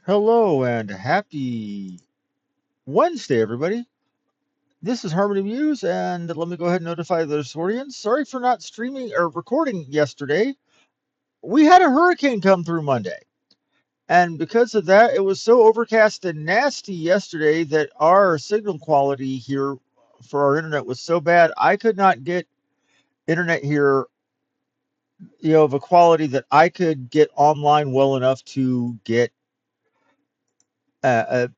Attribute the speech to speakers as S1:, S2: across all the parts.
S1: Hello and happy Wednesday, everybody. This is Harmony Muse, and let me go ahead and notify the audience. Sorry for not streaming or recording yesterday. We had a hurricane come through Monday, and because of that, it was so overcast and nasty yesterday that our signal quality here for our internet was so bad I could not get internet here, of a quality that I could get online well enough to get a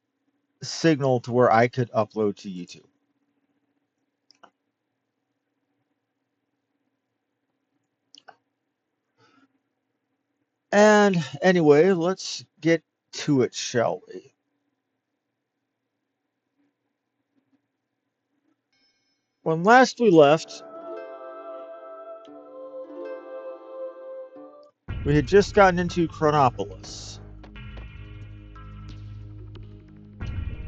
S1: signal to where I could upload to YouTube. And anyway, let's get to it, shall we? When last we left, we had just gotten into Chronopolis.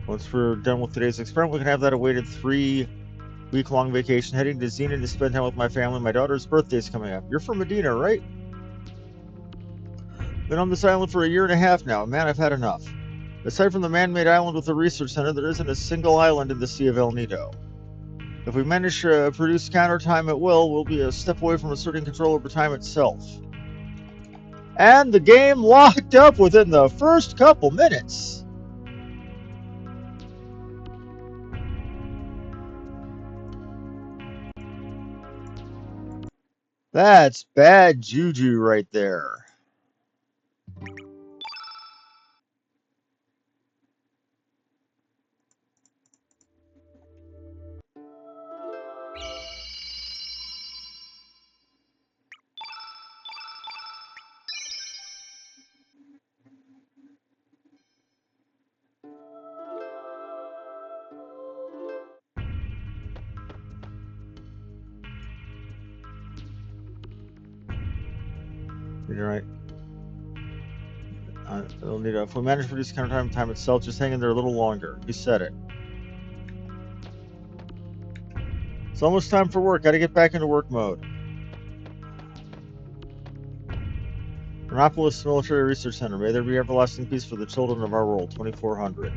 S1: Once we're done with today's experiment, we can have that awaited 3-week-long vacation heading to Xena to spend time with my family. My daughter's birthday's coming up. You're from Medina, right? Been on this island for a year and a half now. Man, I've had enough. Aside from the man-made island with the research center, there isn't a single island in the Sea of El Nido. If we manage to produce counter time at will, we'll be a step away from asserting control over time itself. And the game locked up within the first couple minutes. That's bad juju right there. You're right. It'll need if we manage to produce counter time itself, just hang in there a little longer. You said it. It's almost time for work. Gotta get back into work mode. Chronopolis Military Research Center. May there be everlasting peace for the children of our world. 2400.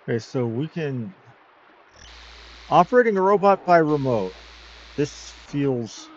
S1: Okay, so we can operating a robot by remote. This feels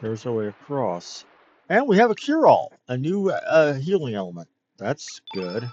S1: There's our way across. And we have a cure-all, a new healing element. That's good.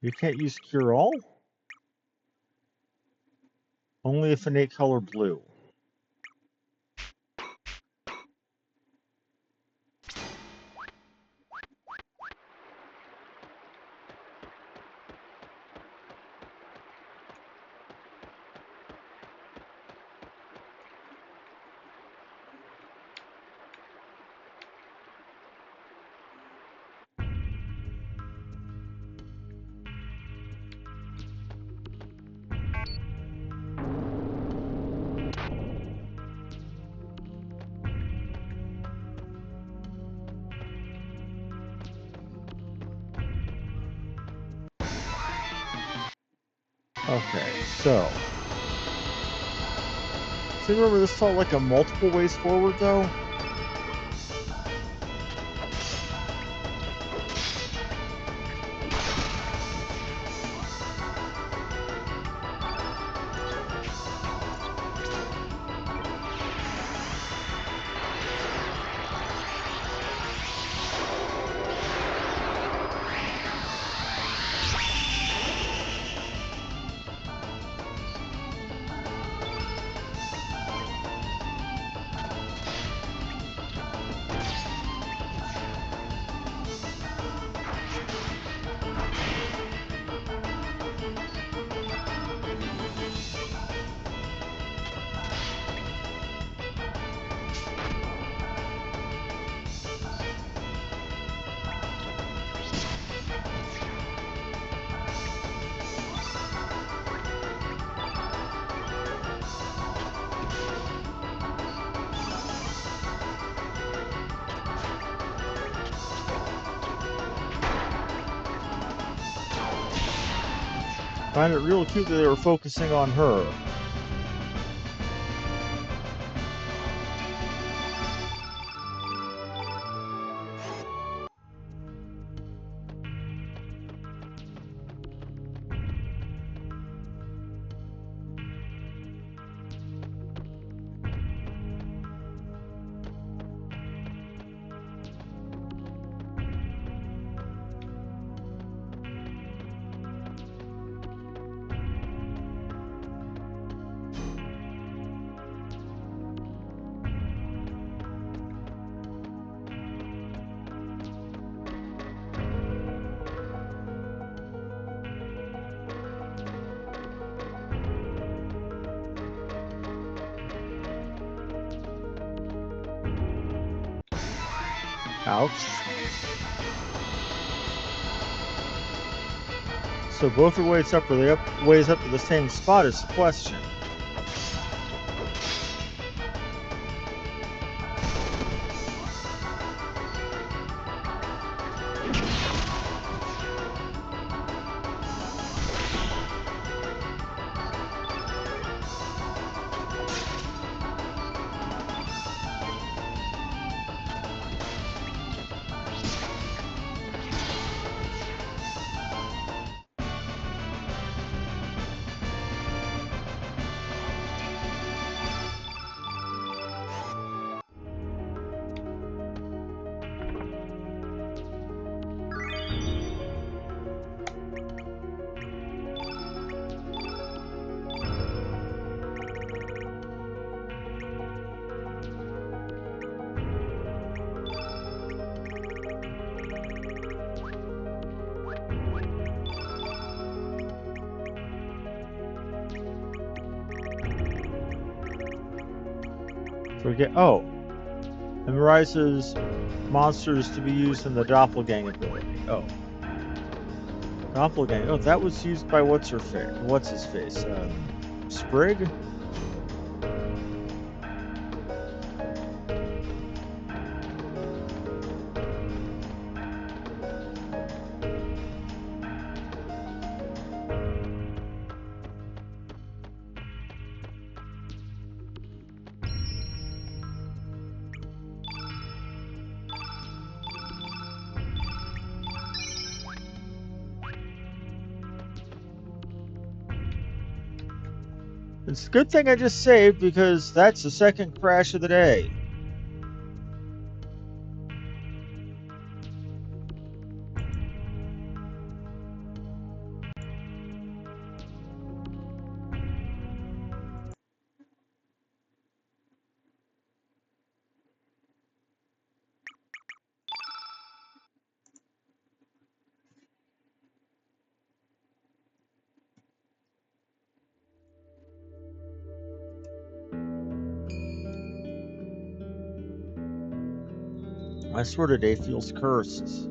S1: You can't use cure-all? Only if innate color blue. Okay, so. So remember, this felt like a multiple ways forward, though? Find it real cute that they were focusing on her. Ouch. So both are ways up. Are they ways up to the same spot is the question. Forget. Oh, memorizes monsters to be used in the doppelgang ability. Oh, doppelgang. Oh, that was used by what's his face? Sprig. It's a good thing I just saved because that's the second crash of the day. I swear today feels cursed.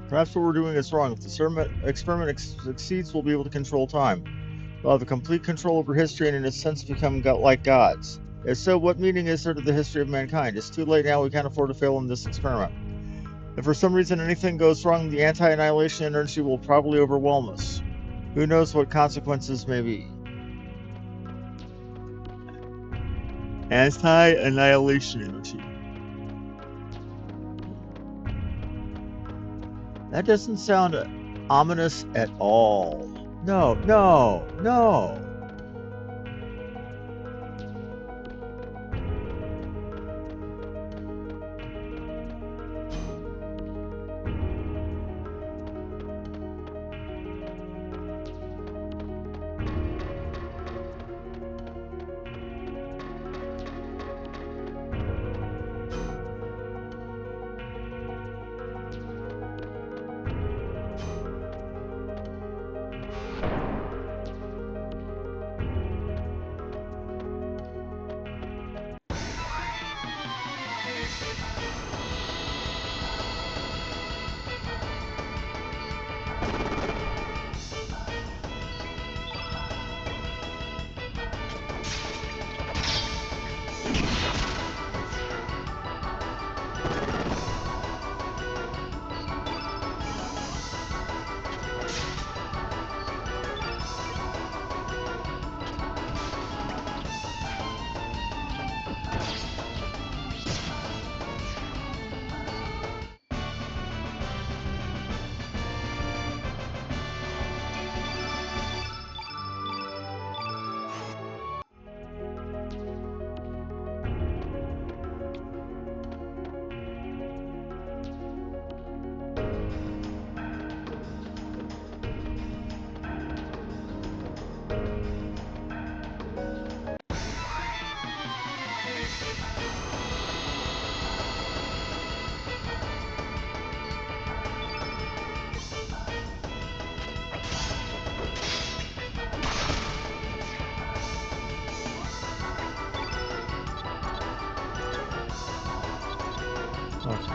S1: Perhaps what we're doing is wrong. If the experiment succeeds, we'll be able to control time. We'll have a complete control over history and in a sense become like gods. If so, what meaning is there to the history of mankind? It's too late now, we can't afford to fail in this experiment. If for some reason anything goes wrong, the anti-annihilation energy will probably overwhelm us. Who knows what consequences may be? Anti-annihilation energy. That doesn't sound ominous at all. No, no, no. Okay.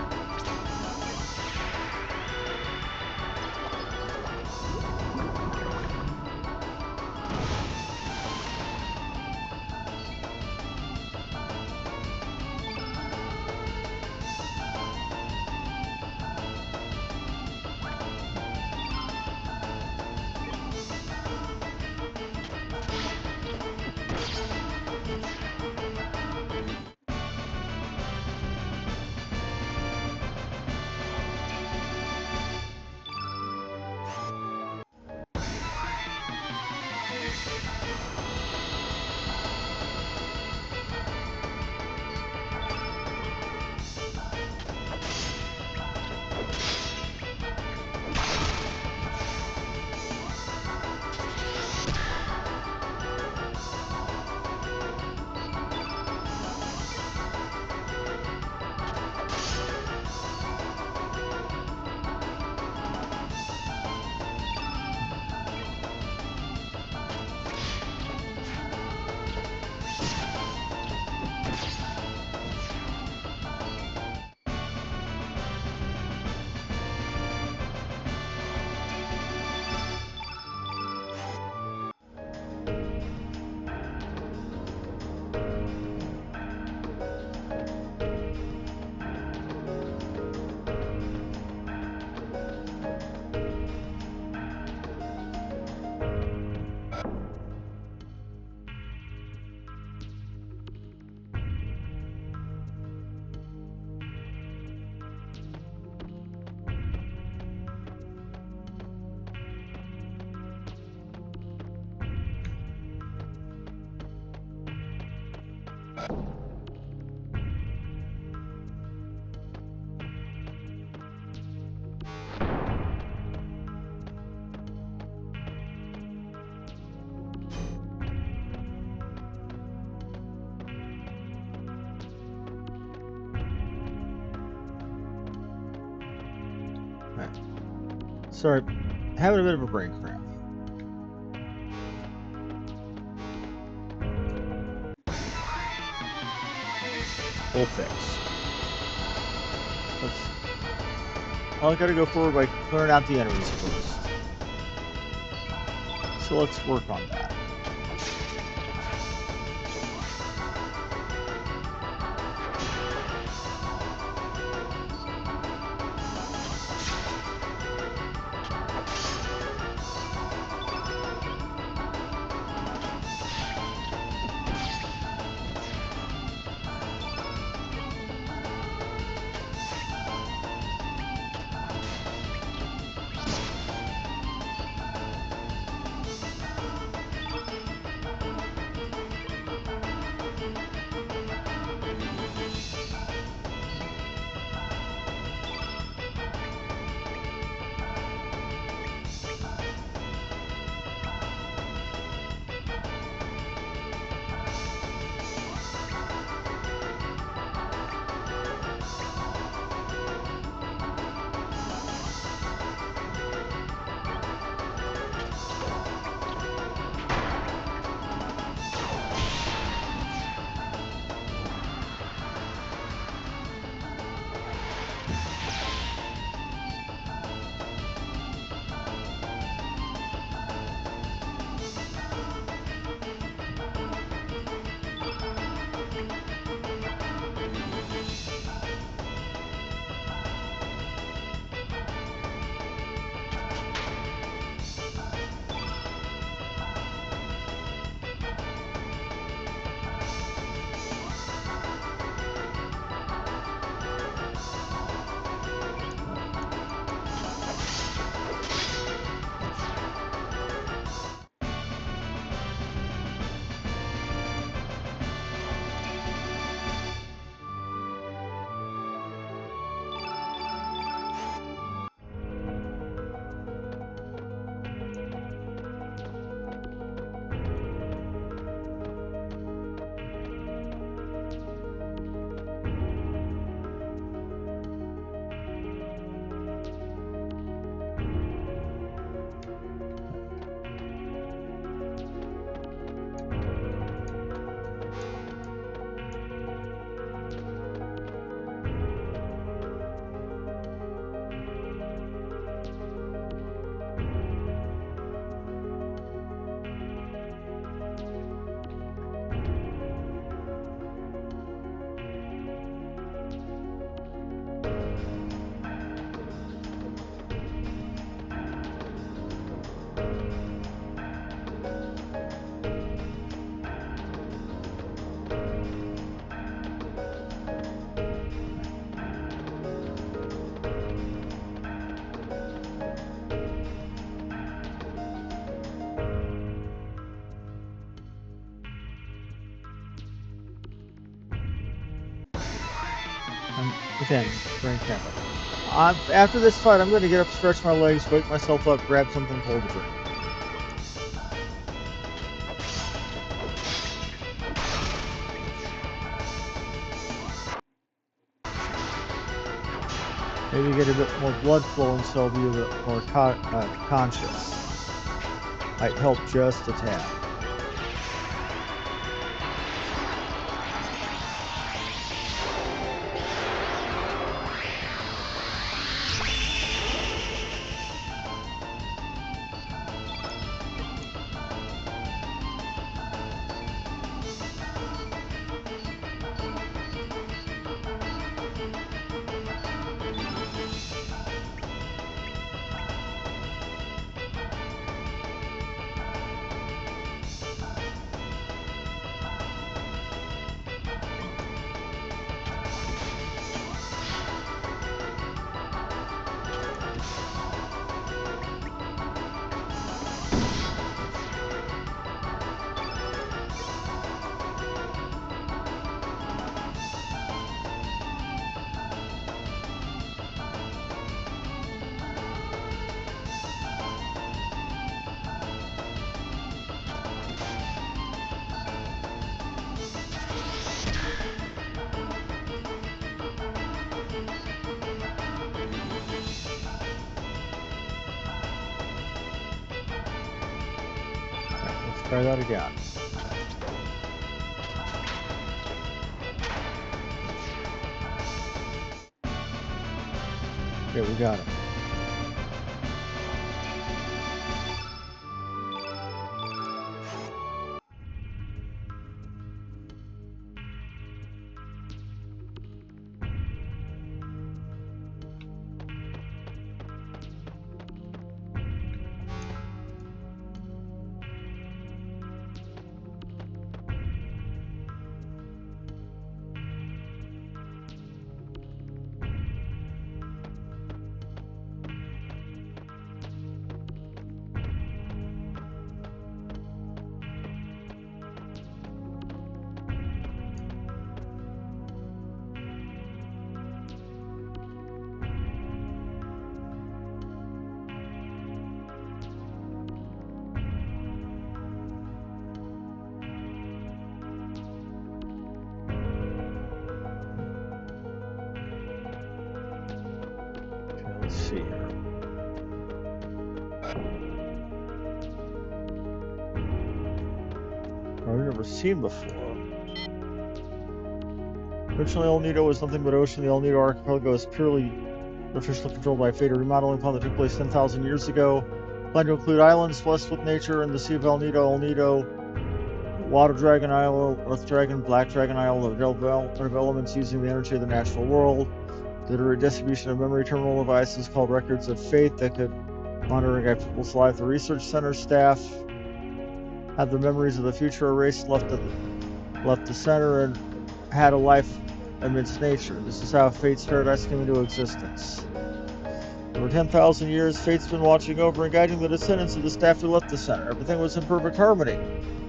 S1: Sorry, having a bit of a brain cramp. We'll fix. I gotta go forward by clearing out the enemies first. So let's work on that. Again, brain cramp. After this fight, I'm going to get up, stretch my legs, wake myself up, grab something cold to drink. Maybe get a bit more blood flowing so I'll be a bit more conscious. Might help just a tad. Try that again. Okay, we got it. Let's see here. I've never seen before. Originally, El Nido was nothing but ocean. The El Nido archipelago is purely artificially controlled by fate, a remodeling plan that took place 10,000 years ago. Planned to include islands blessed with nature in the Sea of El Nido, Water Dragon Isle, Earth Dragon, Black Dragon Isle, of elements using the energy of the natural world. Did a distribution of memory terminal devices called Records of Fate that could monitor and guide people's life. The research center staff had the memories of the future erased, left the center, and had a life amidst nature. This is how Fate's paradise came into existence. Over 10,000 years, Fate's been watching over and guiding the descendants of the staff who left the center. Everything was in perfect harmony.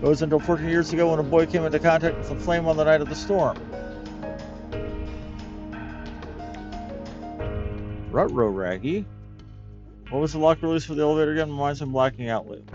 S1: It was until 14 years ago when a boy came into contact with a flame on the night of the storm. Ruh-roh, Raggy. What was the lock release for the elevator again? My mind's been blacking out lately.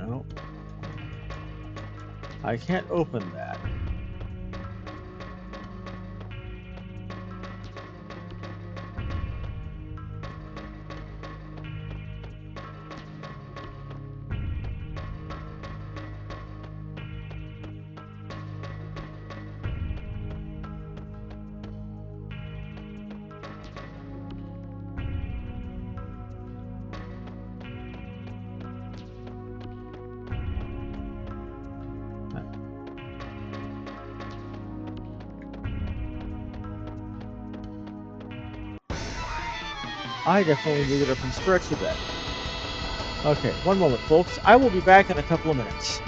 S1: No. I can't open that. I definitely need to get up and stretch a bit. Okay, one moment, folks. I will be back in a couple of minutes.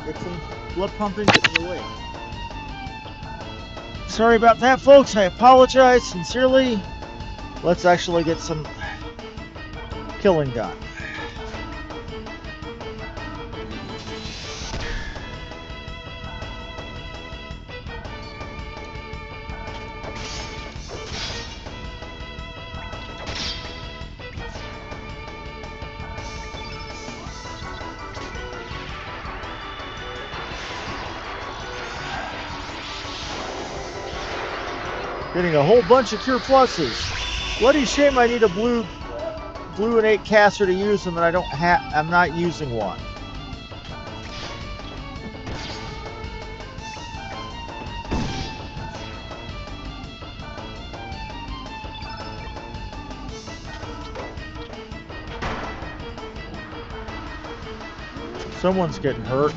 S1: Get some blood pumping, get me awake. Sorry about that, folks. I apologize sincerely. Let's actually get some killing done. Getting a whole bunch of Cure Pluses. Bloody shame I need a blue and 8 caster to use them, and I'm not using one. Someone's getting hurt.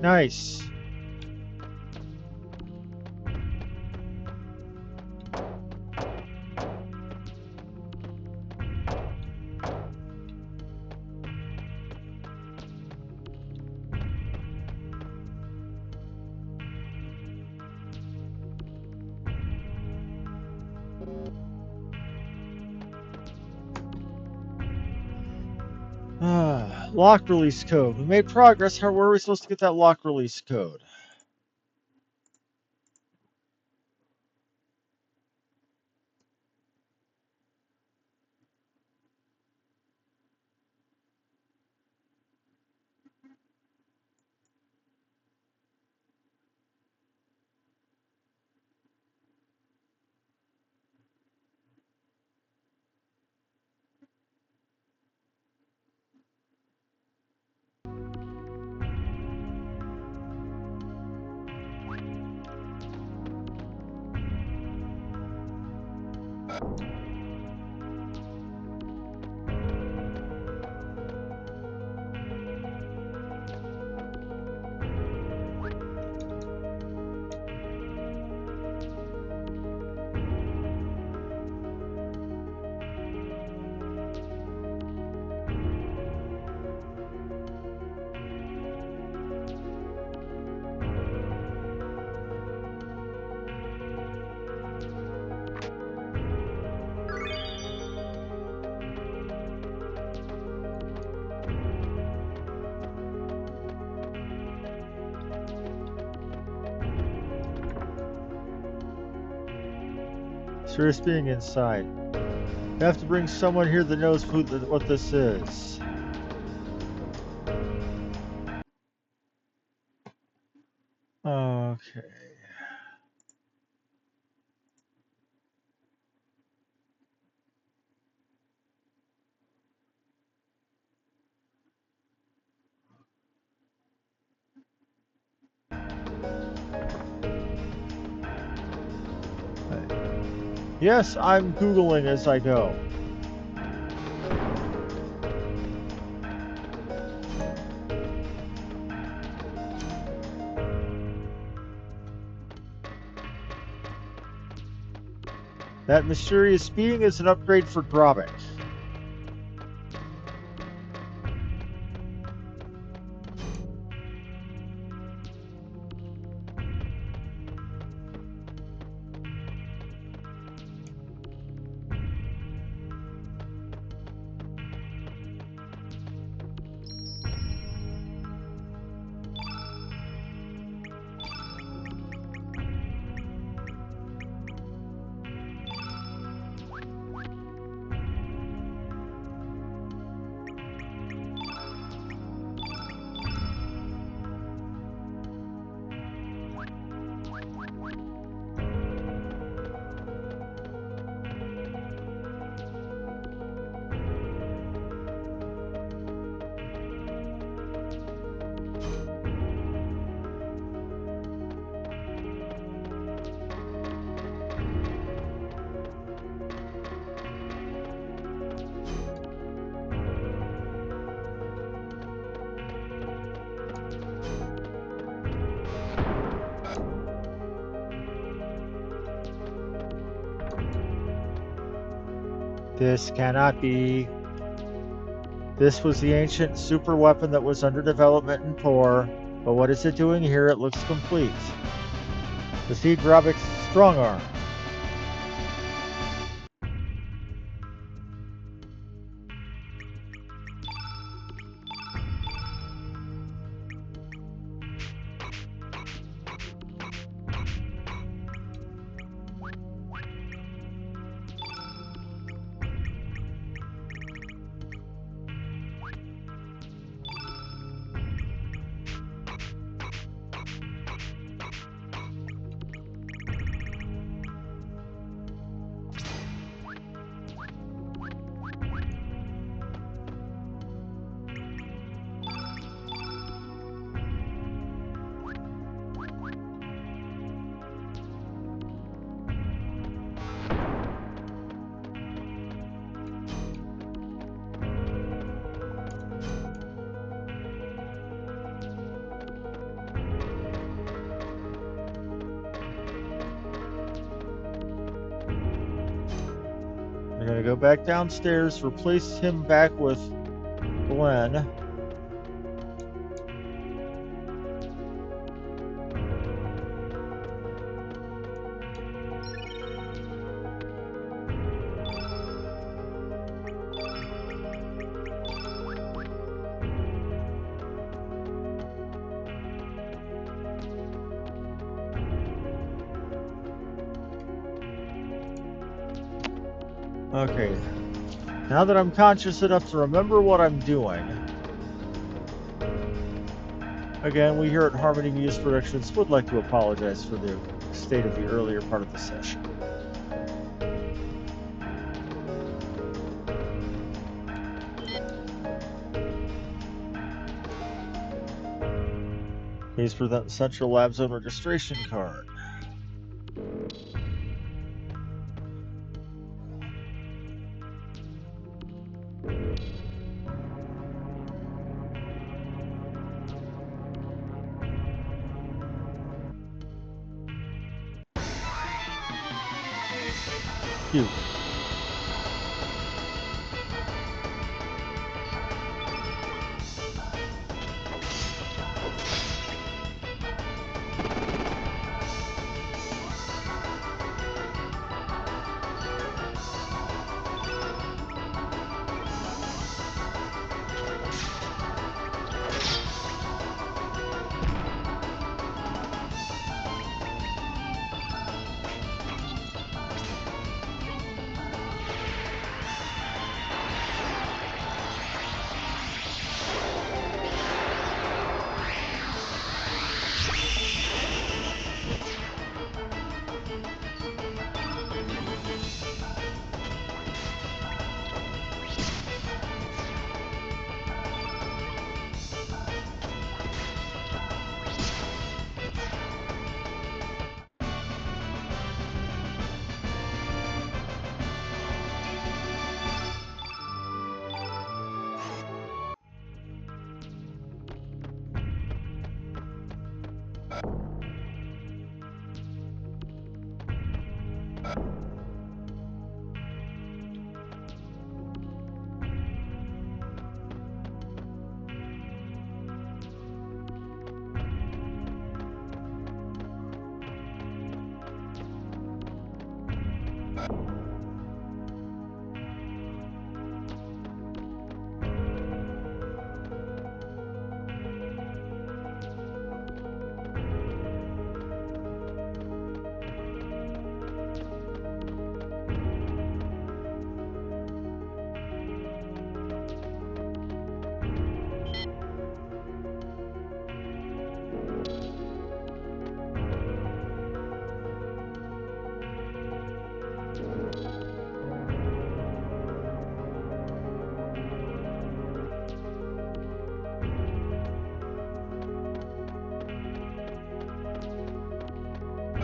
S1: Nice. Lock release code. We made progress. How were we supposed to get that lock release code? Mysterious being inside. You have to bring someone here that knows what this is. Okay. Yes, I'm Googling as I go. That mysterious being is an upgrade for Grobik. This cannot be. This was the ancient super weapon that was under development in Tor, but what is it doing here? It looks complete. Defeat Grobik's strong arm. We're going to go back downstairs, replace him back with Glenn. Okay, now that I'm conscious enough to remember what I'm doing, again, we here at Harmony Muse Productions would like to apologize for the state of the earlier part of the session. Please present the Central Lab Zone registration card. Cute.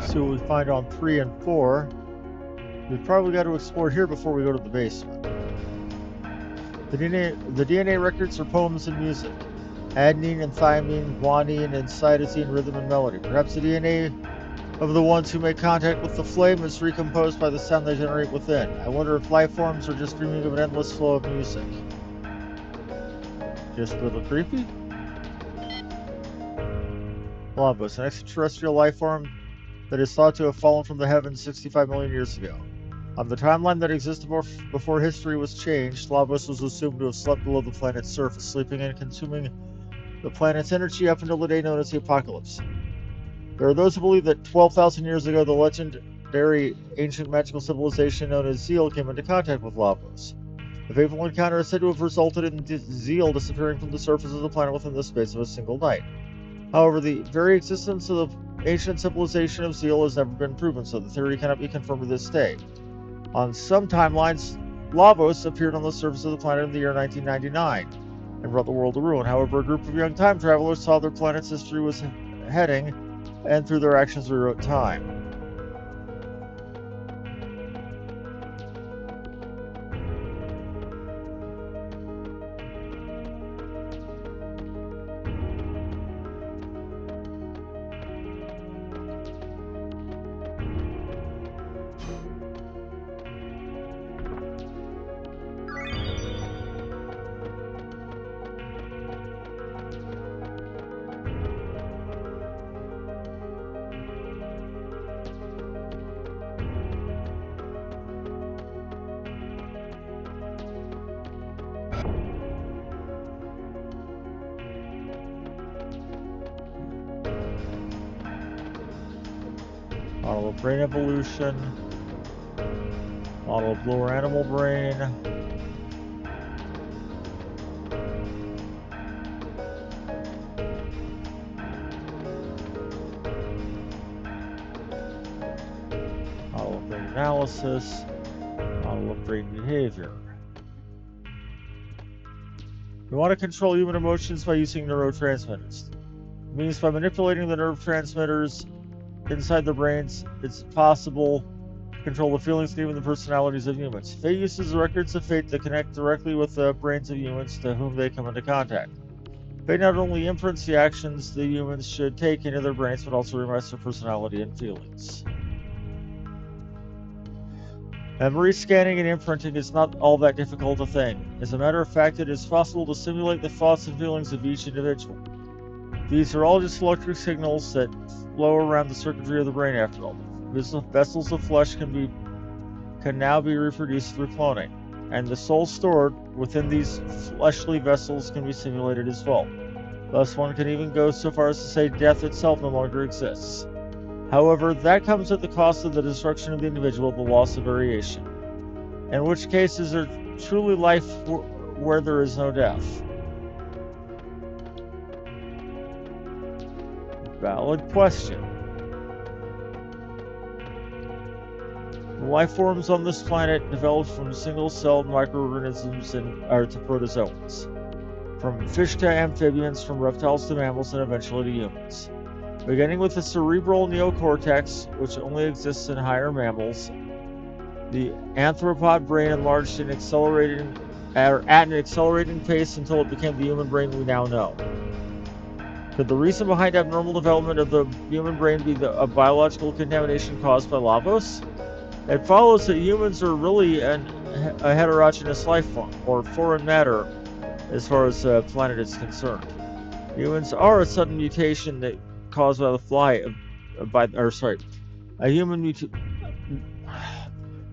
S1: See what we find on 3 and 4. We've probably got to explore here before we go to the basement. The DNA records are poems and music. Adenine and thymine, guanine and cytosine, rhythm and melody. Perhaps the DNA of the ones who make contact with the flame is recomposed by the sound they generate within. I wonder if life forms are just dreaming of an endless flow of music. Just a little creepy. Lavos, an extraterrestrial life form that is thought to have fallen from the heavens 65 million years ago. On the timeline that existed before history was changed, Lavos was assumed to have slept below the planet's surface, sleeping and consuming the planet's energy up until the day known as the Apocalypse. There are those who believe that 12,000 years ago, the legendary ancient magical civilization known as Zeal came into contact with Lavos. The fateful encounter is said to have resulted in Zeal disappearing from the surface of the planet within the space of a single night. However, the very existence of the ancient civilization of Zeal has never been proven, so the theory cannot be confirmed to this day. On some timelines, Lavos appeared on the surface of the planet in the year 1999 and brought the world to ruin. However, a group of young time travelers saw their planet's history was heading, and through their actions rewrote time. Model of brain evolution. Model of lower animal brain. Model of brain analysis. Model of brain behavior. We want to control human emotions by using neurotransmitters. It means by manipulating the nerve transmitters inside their brains, it's possible to control the feelings and even the personalities of humans. Fate uses the records of Fate to connect directly with the brains of humans to whom they come into contact. Fate not only imprints the actions the humans should take into their brains, but also rewrites their personality and feelings. Memory scanning and imprinting is not all that difficult a thing. As a matter of fact, it is possible to simulate the thoughts and feelings of each individual. These are all just electric signals that flow around the circuitry of the brain after all. Vessels of flesh can now be reproduced through cloning, and the soul stored within these fleshly vessels can be simulated as well. Thus, one can even go so far as to say death itself no longer exists. However, that comes at the cost of the destruction of the individual, the loss of variation. In which case is there truly life where there is no death? Valid question. The life forms on this planet developed from single-celled microorganisms to protozoans, from fish to amphibians, from reptiles to mammals, and eventually to humans. Beginning with the cerebral neocortex, which only exists in higher mammals, the anthropod brain enlarged at an accelerating pace until it became the human brain we now know. Could the reason behind abnormal development of the human brain be a biological contamination caused by Lavos? It follows that humans are really a heterogeneous life form, or foreign matter, as far as the planet is concerned. Humans are a sudden mutation that caused by the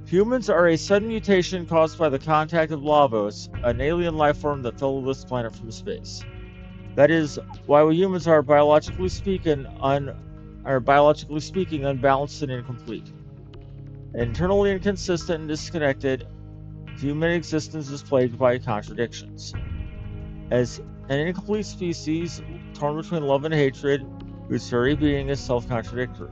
S1: Humans are a sudden mutation caused by the contact of Lavos, an alien life form that fell to this planet from space. That is why humans are biologically speaking unbalanced and incomplete. Internally inconsistent and disconnected, human existence is plagued by contradictions. As an incomplete species, torn between love and hatred, whose very being is self-contradictory.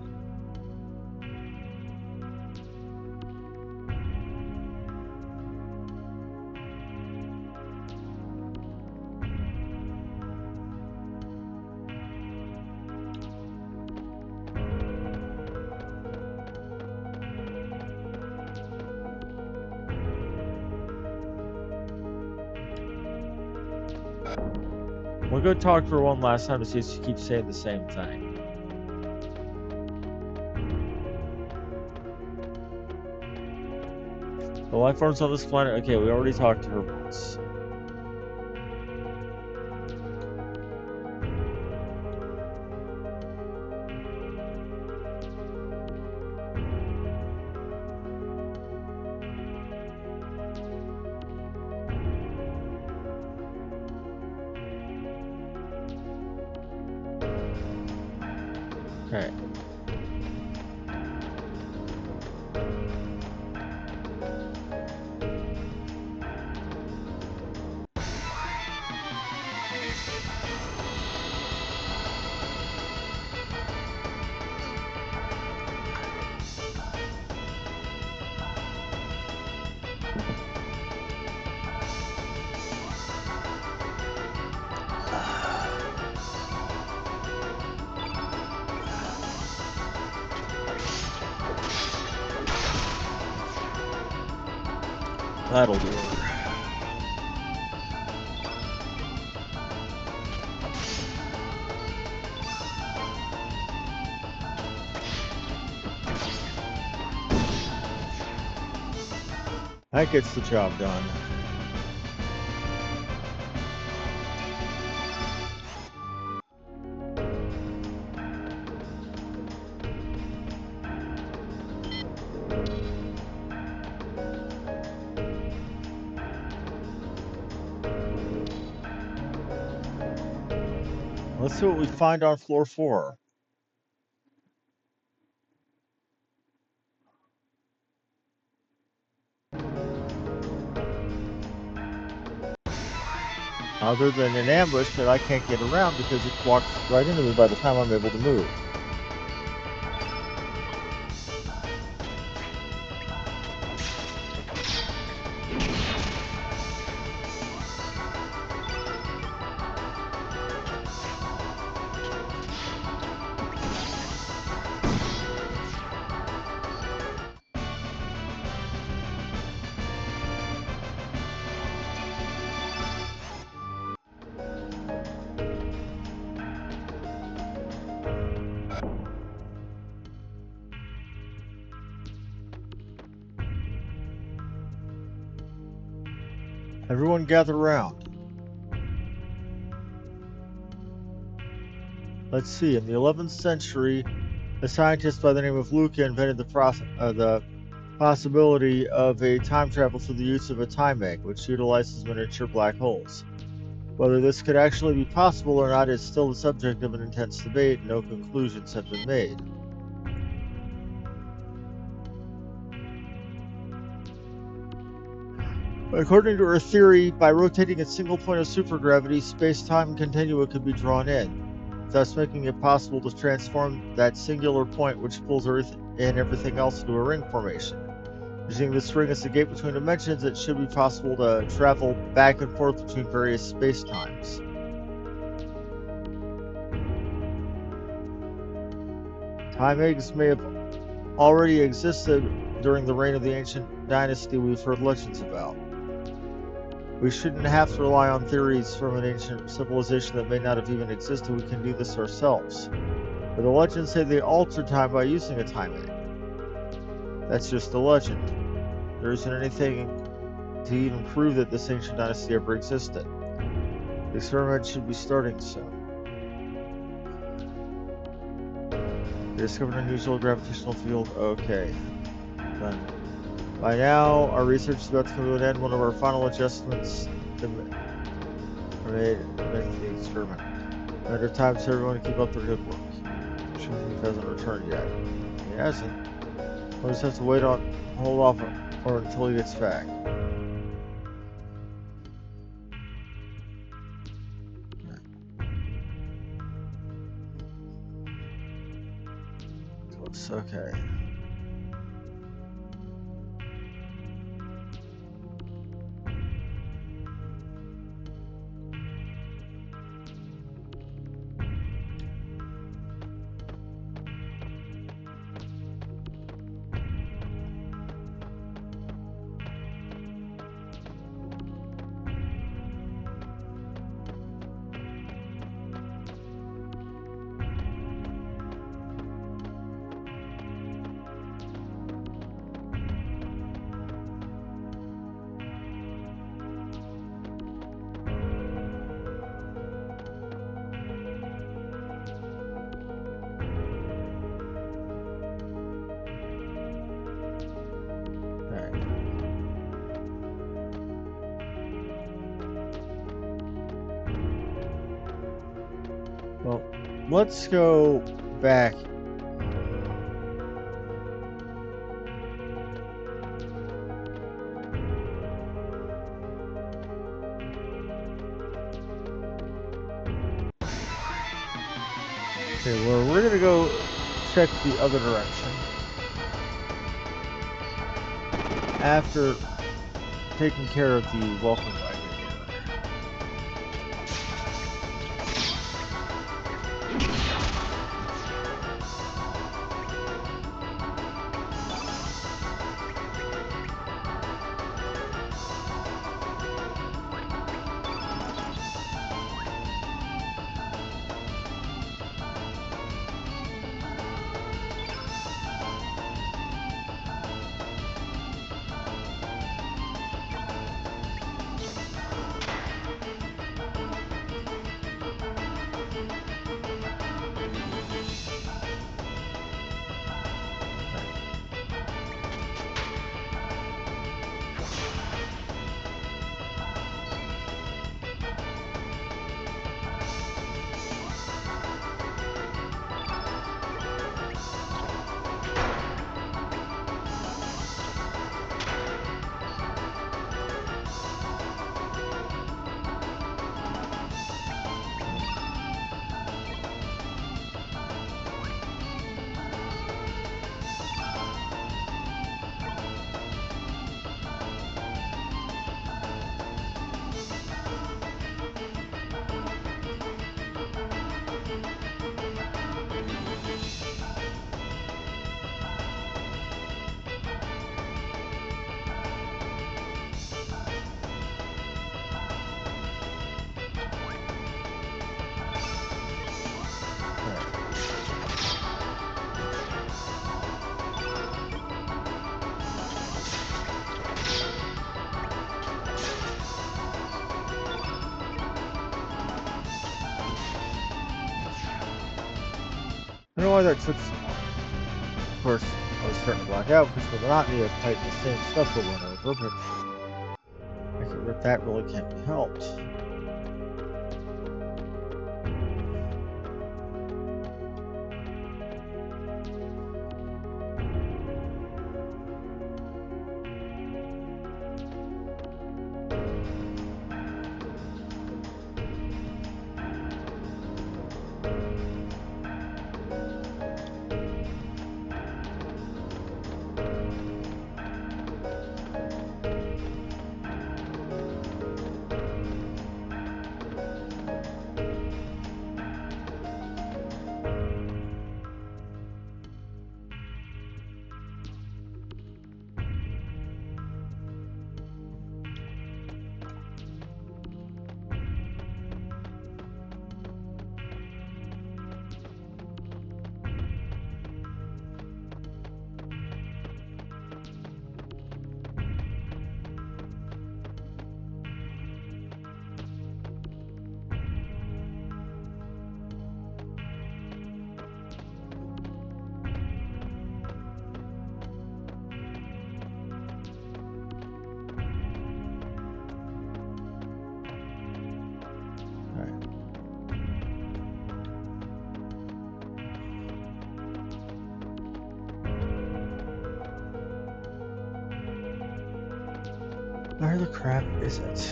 S1: We'll go talk to her one last time to see if she keeps saying the same thing. The life forms on this planet. Okay, we already talked to her once. Okay. That'll do it. That gets the job done. Let's see what we find on floor 4. Other than an ambush that I can't get around because it walks right into me by the time I'm able to move. Everyone gather around. Let's see, in the 11th century, a scientist by the name of Luca invented the possibility of a time travel through the use of a time egg, which utilizes miniature black holes. Whether this could actually be possible or not is still the subject of an intense debate. No conclusions have been made. According to her theory, by rotating a single point of supergravity, space-time continua could be drawn in, thus making it possible to transform that singular point which pulls everything else into a ring formation. Using this ring as a gate between dimensions, it should be possible to travel back and forth between various space-times. Time eggs may have already existed during the reign of the ancient dynasty we've heard legends about. We shouldn't have to rely on theories from an ancient civilization that may not have even existed. We can do this ourselves. But the legends say they altered time by using a time egg. That's just a legend. There isn't anything to even prove that this ancient dynasty ever existed. The experiment should be starting soon. They discovered an unusual gravitational field. Okay. Then, by now, our research is about to come to an end. One of our final adjustments are made to make the experiment. Matter of time so everyone to keep up their good work. Chief hasn't returned yet. He hasn't. We'll just have to hold off or until he gets back. Close, okay. Well, let's go back. Okay, well, we're gonna go check the other direction after taking care of the welcome wagon here. I don't know why that took so long. Of course, I was starting to black out because of the monotony of fighting the same stuff over and over, but I figured that really can't be helped. Where the crap is it?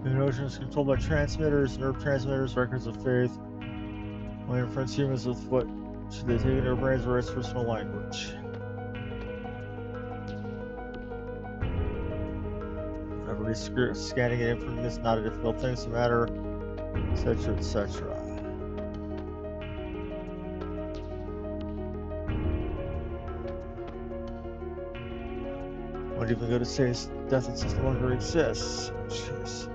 S1: The notion is controlled by transmitters, nerve transmitters, records of faith. When confronts humans with what should they take in their brains or its personal language? Everybody's scanning it in for me is not a difficult thing. It's a matter, etc., etc. Won't even go to say death and system no longer exists. Jeez.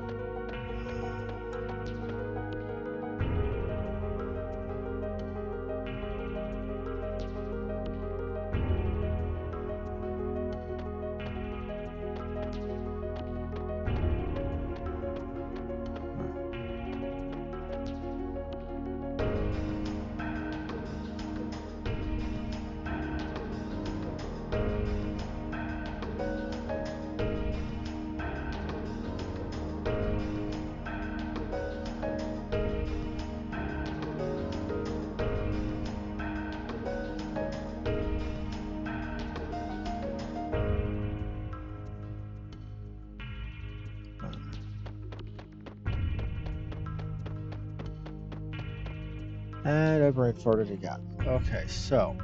S1: And I brain farted again. Okay, so.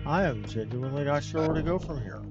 S1: I am genuinely not sure where to go from here.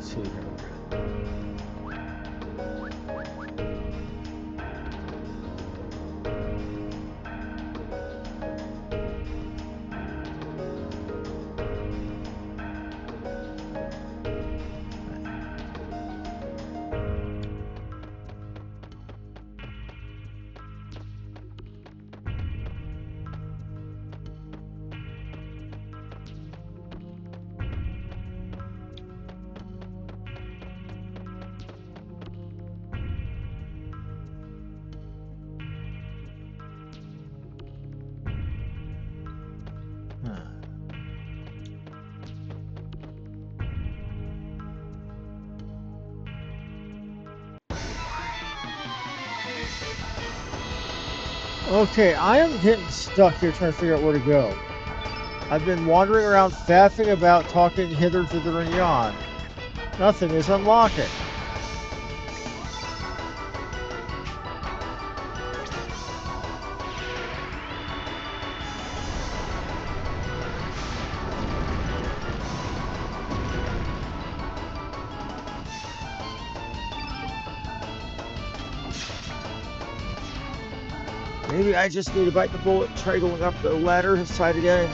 S1: See here. Okay, I am getting stuck here trying to figure out where to go. I've been wandering around faffing about, talking hither, thither, and yon. Nothing is unlocking. Maybe I just need to bite the bullet and try going up the ladder side again.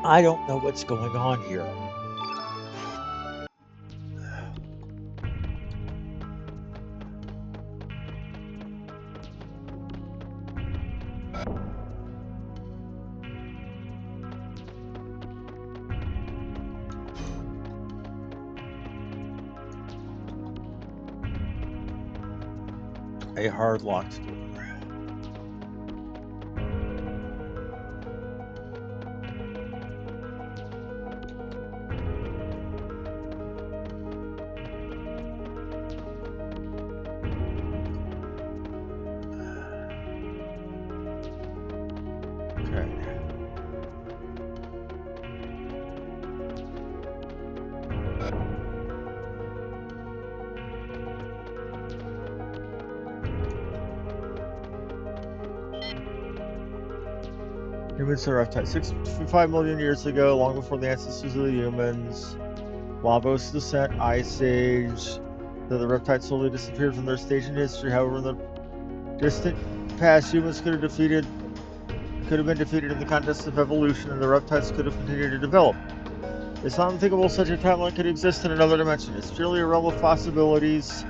S1: I don't know what's going on here. A hard locked door. Humans are reptiles. 65 million years ago, long before the ancestors of the humans. Lavos descent, Ice Age. The reptiles slowly disappeared from their stage in history. However, in the distant past, humans could have been defeated in the contest of evolution, and the reptiles could have continued to develop. It's unthinkable such a timeline could exist in another dimension. It's purely a realm of possibilities,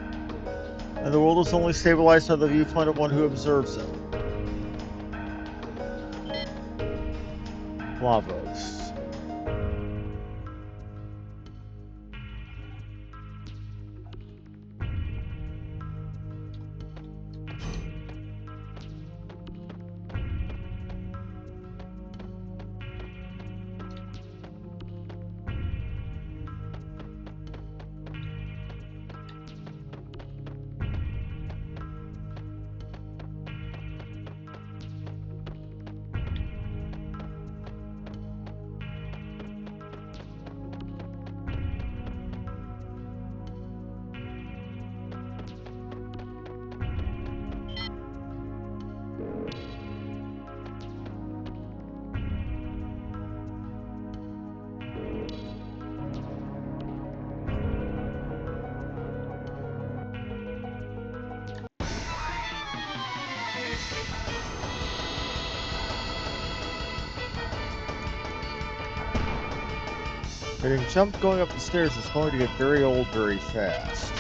S1: and the world is only stabilized by the viewpoint of one who observes it. Lavos. Getting jumped going up the stairs is going to get very old very fast.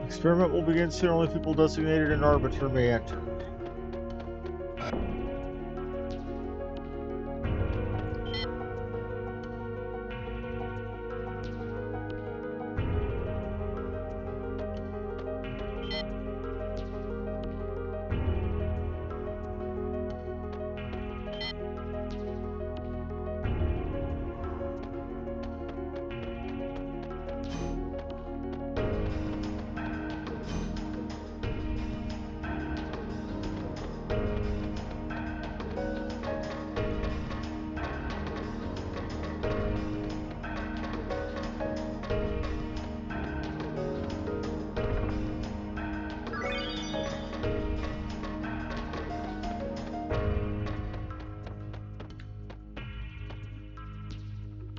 S1: Experiment will begin soon. Only people designated an arbiter may enter.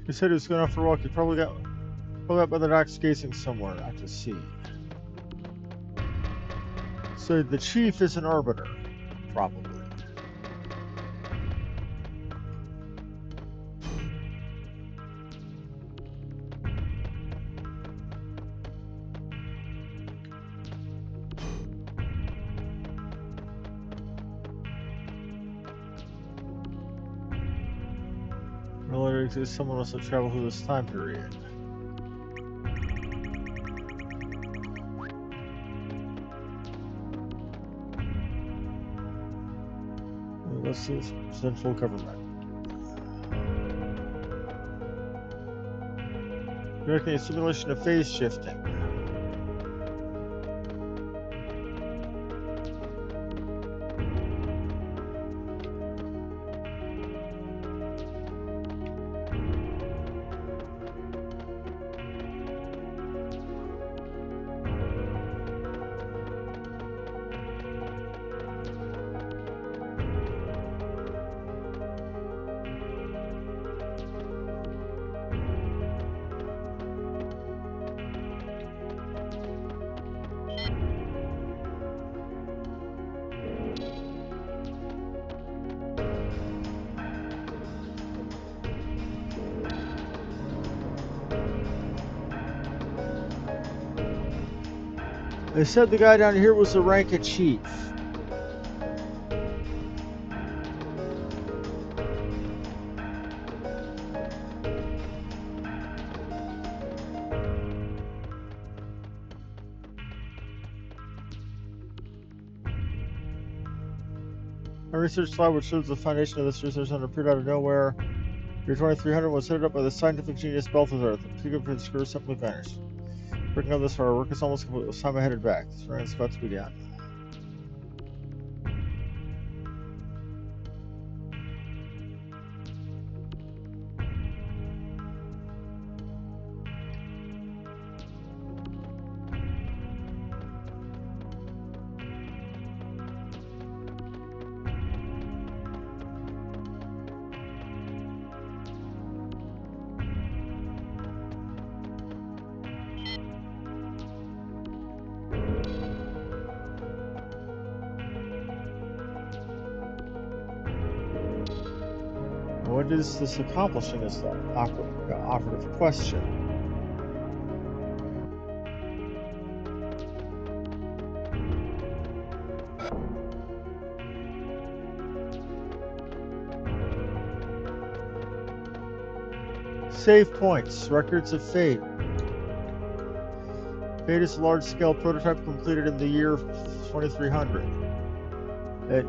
S1: He said he was going out for a walk. He probably got by the docks gazing somewhere out to sea. So the chief is an arbiter, probably. Related exists, someone must have traveled through this time period. This is central government. Directing a simulation of phase shifting. They said the guy down here was the rank of chief. My research slide, which shows the foundation of this research center, appeared out of nowhere. Year 2300 was headed up by the scientific genius Balthazar. The peak of his career simply vanished. Breaking up this far, our work is almost complete. It was time I headed back. This run is about to begin. What is this accomplishing is the operative question. Save points. Records of Fate. Fate is a large-scale prototype completed in the year 2300. It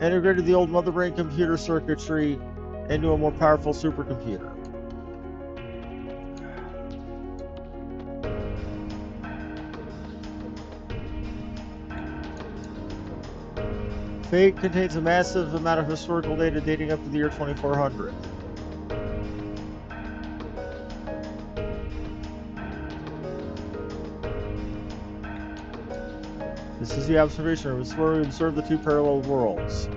S1: integrated the old mother brain computer circuitry into a more powerful supercomputer. Fate contains a massive amount of historical data dating up to the year 2400. This is the observation room. This is where we observe the two parallel worlds.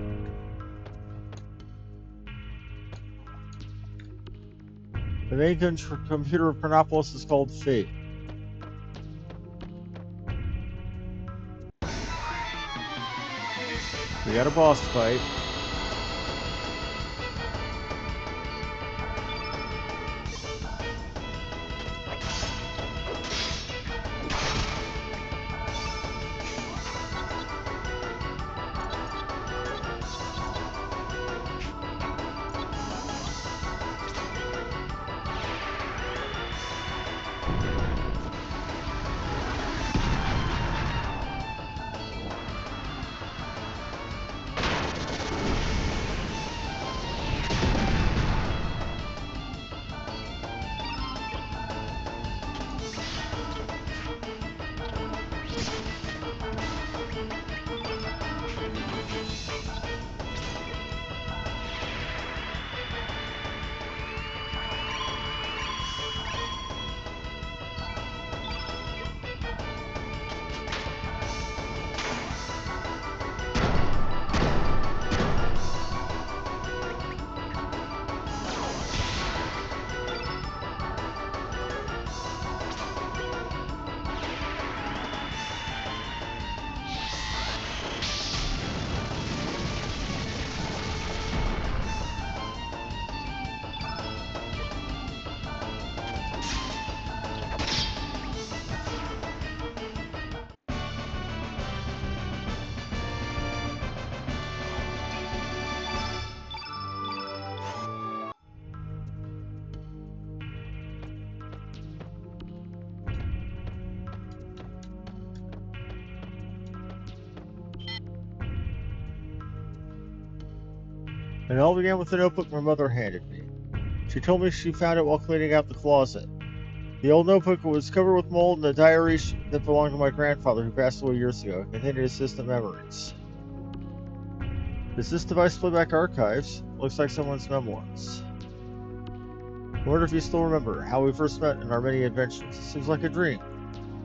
S1: The main computer of Chronopolis is called Fate. We got a boss fight. And it all began with the notebook my mother handed me. She told me she found it while cleaning out the closet. The old notebook was covered with mold, and the diary that belonged to my grandfather, who passed away years ago, contained his distant memories. Is this device playback archives? Looks like someone's memoirs. I wonder if you still remember how we first met and our many adventures. It seems like a dream.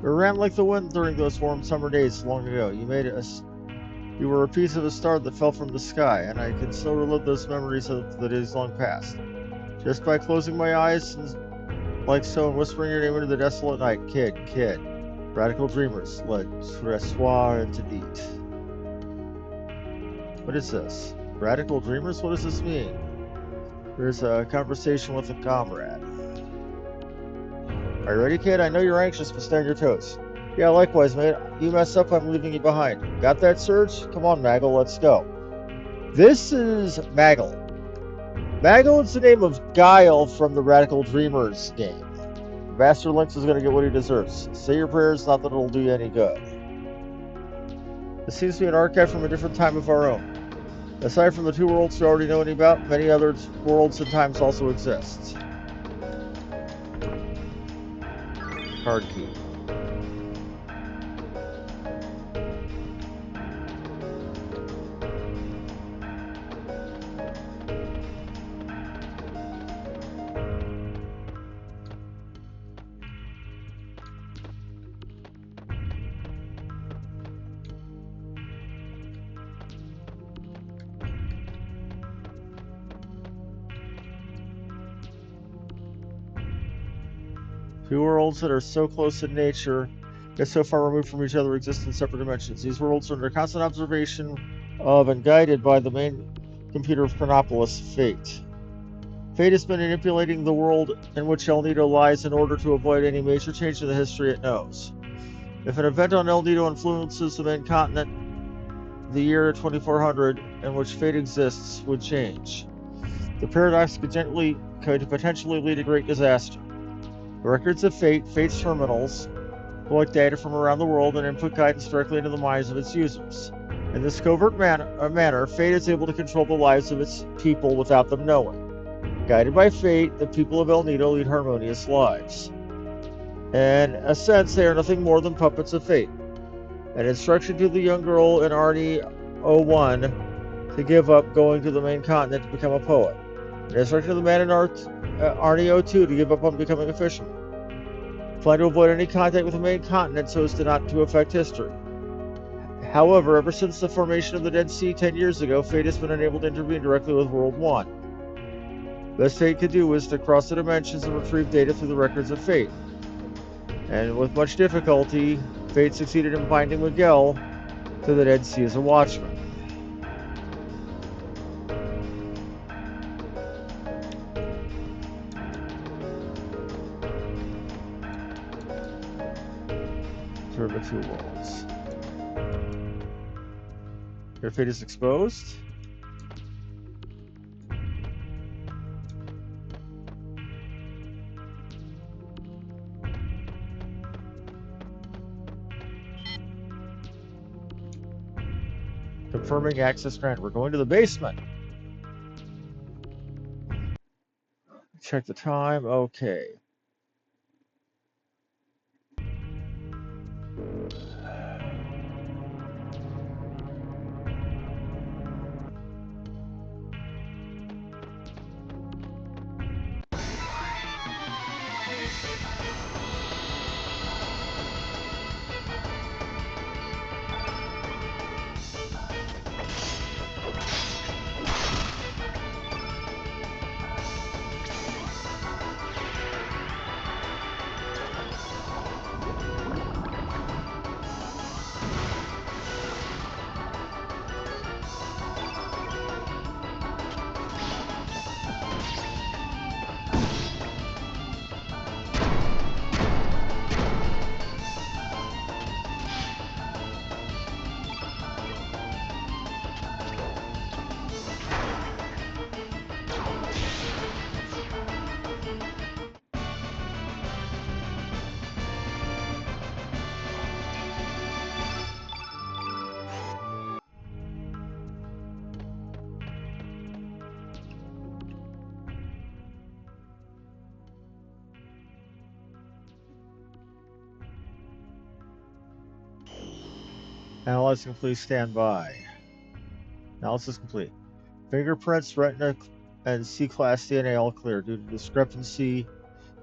S1: We ran like the wind during those warm summer days long ago. You were a piece of a star that fell from the sky, and I can still relive those memories of the days long past. Just by closing my eyes and like so and whispering your name into the desolate night. Kid, kid. Radical dreamers led Tressoir into deep. What is this? Radical dreamers? What does this mean? There's a conversation with a comrade. Are you ready, kid? I know you're anxious, but stay on your toes. Yeah, likewise, mate. You mess up, I'm leaving you behind. Got that, Surge? Come on, Maggle, let's go. This is Maggle. Maggle is the name of Guile from the Radical Dreamers game. Bastard Lynx is going to get what he deserves. Say your prayers, not that it'll do you any good. This seems to be an archive from a different time of our own. Aside from the two worlds we already know anything about, many other worlds and times also exist. Card key. Two worlds that are so close in nature, yet so far removed from each other, exist in separate dimensions. These worlds are under constant observation of and guided by the main computer of Chronopolis, Fate. Fate has been manipulating the world in which El Nido lies in order to avoid any major change in the history it knows. If an event on El Nido influences the main continent, the year 2400 in which Fate exists would change. The paradox could potentially lead to great disaster. The records of Fate's terminals, collect data from around the world and input guidance directly into the minds of its users. In this covert manner, Fate is able to control the lives of its people without them knowing. Guided by Fate, the people of El Nido lead harmonious lives. In a sense, they are nothing more than puppets of Fate. An instruction to the young girl in Arnie 01 to give up going to the main continent to become a poet. An instruction to the man in Arnie 02 to give up on becoming a fisherman. Plan to avoid any contact with the main continent so as not to affect history. However, ever since the formation of the Dead Sea 10 years ago, Fate has been unable to intervene directly with World 1. Best Fate could do was to cross the dimensions and retrieve data through the records of Fate. And with much difficulty, Fate succeeded in binding Miguel to the Dead Sea as a watchman. Through the two worlds. Your fate is exposed. Confirming access granted. We're going to the basement. Check the time. Okay. Analyzing, please stand by. Analysis complete. Fingerprints, retina, and C-class DNA all clear due to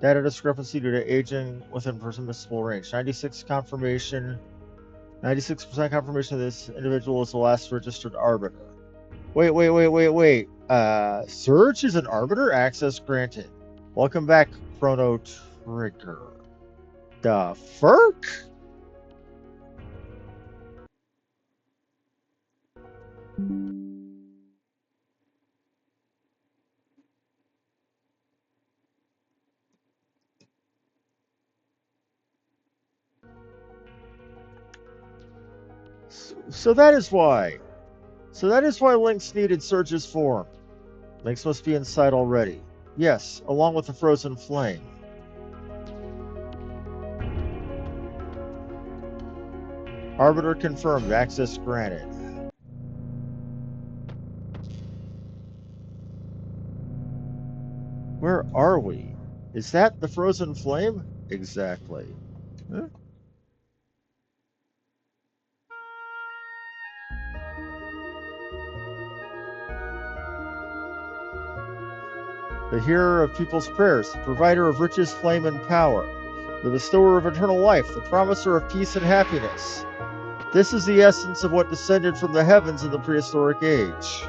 S1: data discrepancy due to aging within permissible range. 96% confirmation of this individual is the last registered arbiter. Wait. Surge is an arbiter? Access granted. Welcome back, Chrono Trigger. The FERC? So that is why. Lynx needed Surge's form. Lynx must be inside already. Yes, along with the frozen flame. Arbiter confirmed. Access granted. Where are we? Is that the frozen flame? Exactly. Huh? The hearer of people's prayers, the provider of riches, flame, and power, the bestower of eternal life, the promiser of peace and happiness. This is the essence of what descended from the heavens in the prehistoric age.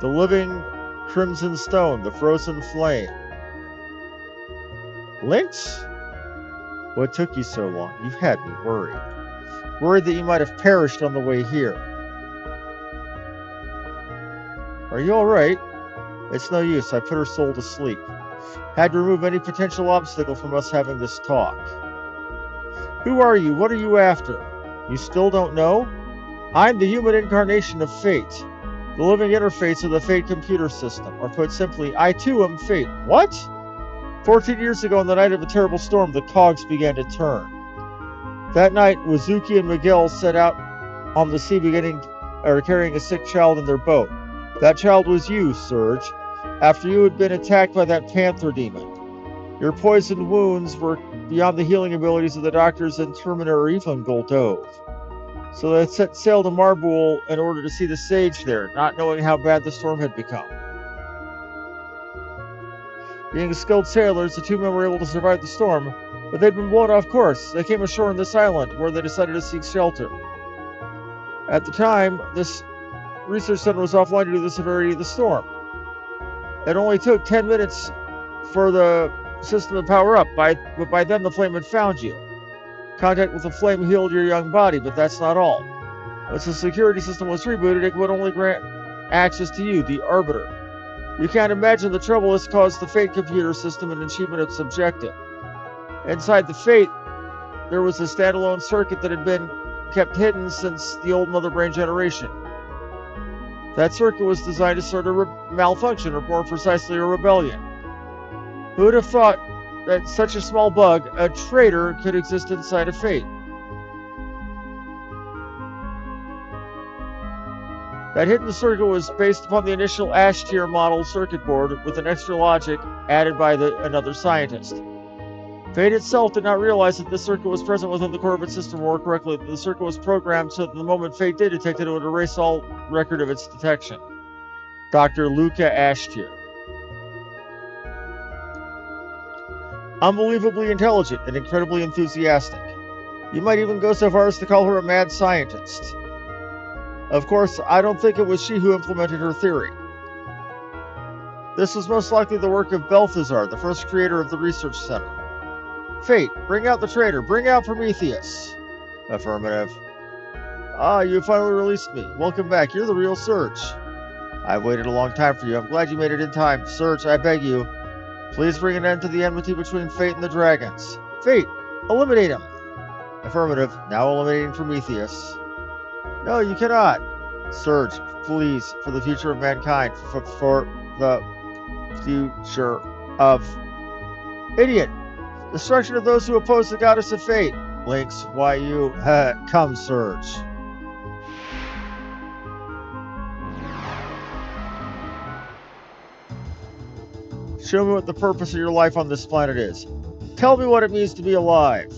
S1: The living crimson stone, the frozen flame. Lynx? What took you so long? You've had me worried. Worried that you might have perished on the way here. Are you alright? It's no use. I put her soul to sleep. Had to remove any potential obstacle from us having this talk. Who are you? What are you after? You still don't know? I'm the human incarnation of fate. The living interface of the fate computer system. Or put simply, I too am fate. What? 14 years ago on the night of a terrible storm, the cogs began to turn. That night, Wazuki and Miguel set out on the sea carrying a sick child in their boat. That child was you, Surge, after you had been attacked by that panther demon. Your poisoned wounds were beyond the healing abilities of the doctors in Terminator or even Goldove. So they set sail to Marbul in order to see the sage there, not knowing how bad the storm had become. Being skilled sailors, the two men were able to survive the storm, but they'd been blown off course. They came ashore on this island, where they decided to seek shelter. At the time, this research center was offline due to the severity of the storm. It only took 10 minutes for the system to power up, but by then the flame had found you. Contact with the flame healed your young body, but that's not all. Once the security system was rebooted, it would only grant access to you, the Arbiter. You can't imagine the trouble this caused the Fate computer system in achievement of its objective. Inside the Fate, there was a standalone circuit that had been kept hidden since the old Mother Brain generation. That circuit was designed to sort of malfunction, or more precisely, a rebellion. Who would have thought that such a small bug, a traitor, could exist inside a Fate? That hidden circuit was based upon the initial Ash-tier model circuit board with an extra logic added by another scientist. Fate itself did not realize that this circuit was present within the core of its system, or more correctly, that the circuit was programmed so that the moment Fate did detect it, it would erase all record of its detection. Dr. Luca Ash-tier. Unbelievably intelligent and incredibly enthusiastic. You might even go so far as to call her a mad scientist. Of course, I don't think it was she who implemented her theory. This was most likely the work of Balthazar, the first creator of the research center. Fate, bring out the traitor, bring out Prometheus. Affirmative. Ah, you finally released me. Welcome back, you're the real Surge. I've waited a long time for you. I'm glad you made it in time. Surge, I beg you, please bring an end to the enmity between Fate and the dragons. Fate, eliminate him. Affirmative. Now eliminating Prometheus. No, you cannot. Surge, please, for the future of mankind, for the future of... Idiot! Destruction of those who oppose the goddess of fate. Lynx, why you... come, Surge. Show me what the purpose of your life on this planet is. Tell me what it means to be alive.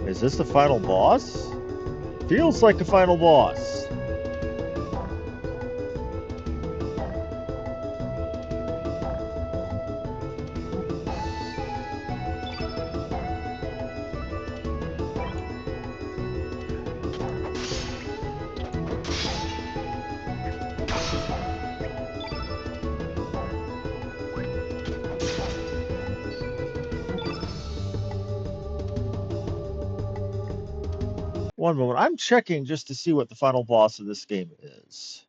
S1: Is this the final boss? Feels like a final boss. One moment. I'm checking just to see what the final boss of this game is.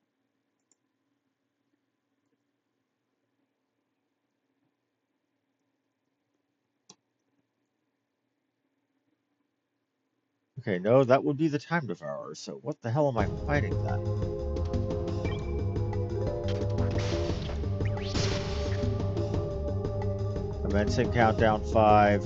S1: Okay, no, that would be the Time Devourer. So what the hell am I fighting then? Commencing countdown 5.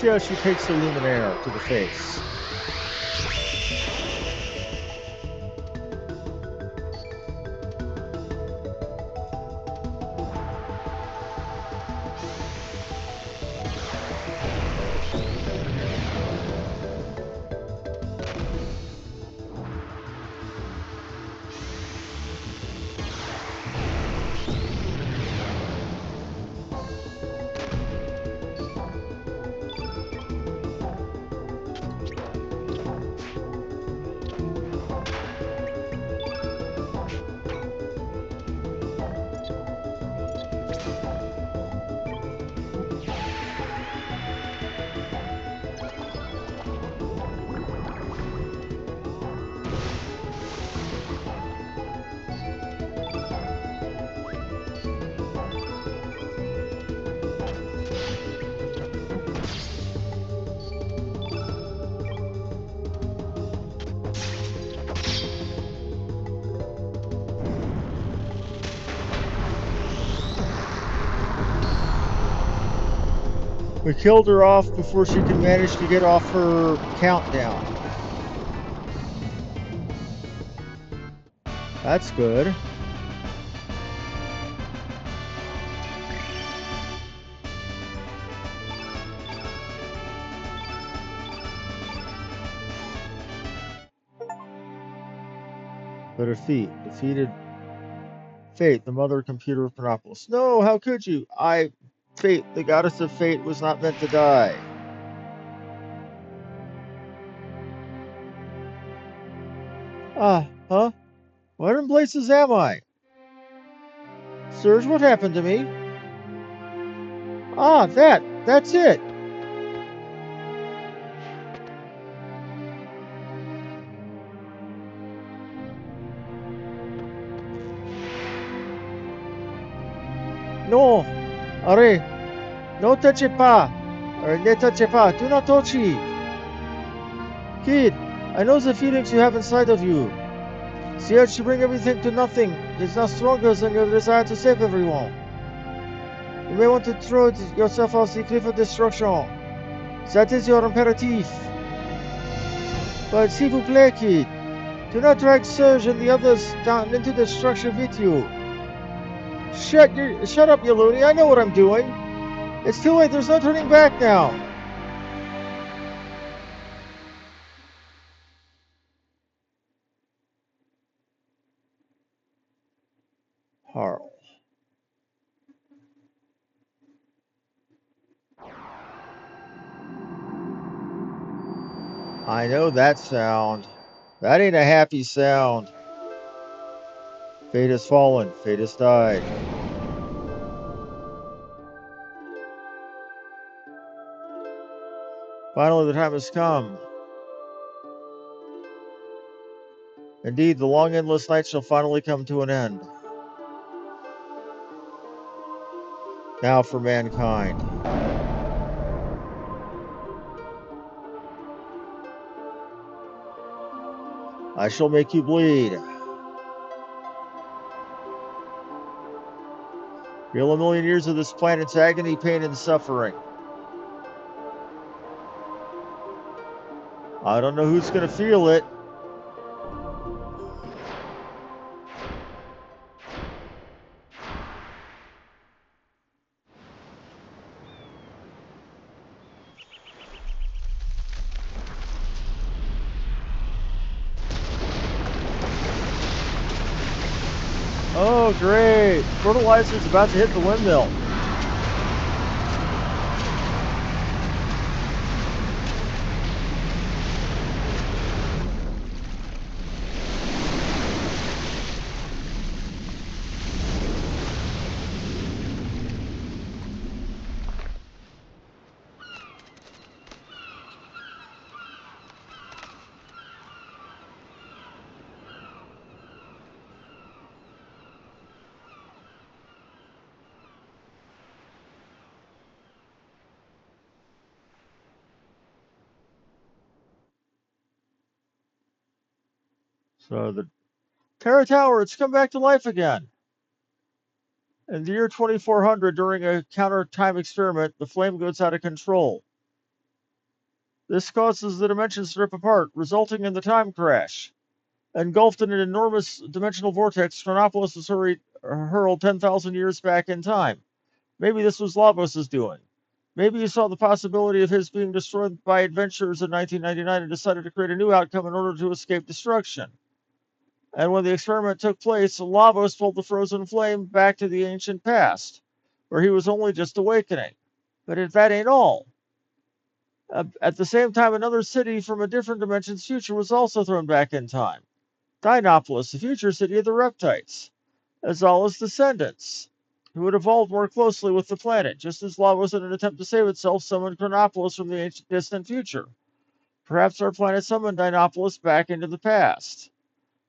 S1: see how she takes the luminaire to the face. We killed her off before she could manage to get off her countdown. That's good. But defeated Fate, the mother computer of Panopolis. No, how could you? Fate, the goddess of fate, was not meant to die. Huh? What in places am I? Surge, what happened to me? That's it. No, Are, no touch pas, or ne touch pas, do not touch it. Kid, I know the feelings you have inside of you. See how you bring everything to nothing. It's not stronger than your desire to save everyone. You may want to throw yourself off the cliff of destruction. That is your imperative. But s'il vous plaît, kid, do not drag Surge and the others down into destruction with you. Shut up, you loony. I know what I'm doing. It's too late. There's no turning back now. Harl. I know that sound. That ain't a happy sound. Fate has fallen. Fate has died. Finally, the time has come. Indeed, the long endless night shall finally come to an end. Now for mankind. I shall make you bleed. Feel a million years of this planet's agony, pain, and suffering. I don't know who's going to feel it. Oh, great. Fertilizer's about to hit the windmill. So the Terra Tower, it's come back to life again. In the year 2400, during a counter time experiment, the flame goes out of control. This causes the dimensions to rip apart, resulting in the time crash. Engulfed in an enormous dimensional vortex, Chronopolis was hurled 10,000 years back in time. Maybe this was Lavos' doing. Maybe he saw the possibility of his being destroyed by adventurers in 1999 and decided to create a new outcome in order to escape destruction. And when the experiment took place, Lavos pulled the frozen flame back to the ancient past, where he was only just awakening. But if that ain't all. At the same time, another city from a different dimension's future was also thrown back in time. Dinopolis, the future city of the Reptites, as well as descendants, who had evolved more closely with the planet, just as Lavos, in an attempt to save itself, summoned Chronopolis from the ancient distant future. Perhaps our planet summoned Dinopolis back into the past.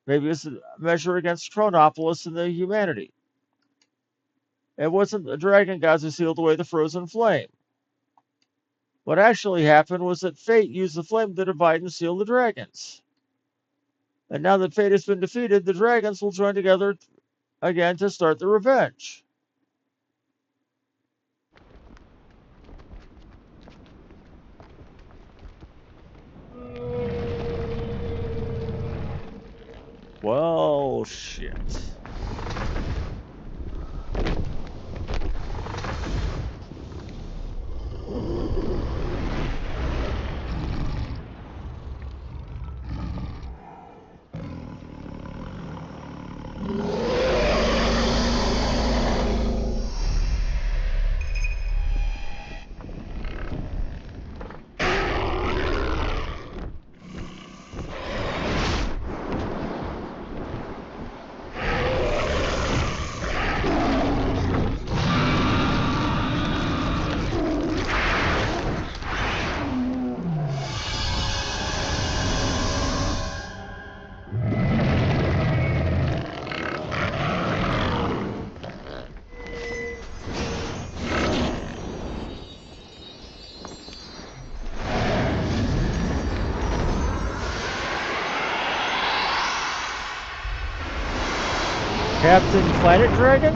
S1: Maybe it's a measure against Chronopolis and the humanity. It wasn't the dragon gods who sealed away the frozen flame. What actually happened was that fate used the flame to divide and seal the dragons. And now that fate has been defeated, the dragons will join together again to start the revenge. Well, shit. Captain Planet Dragon?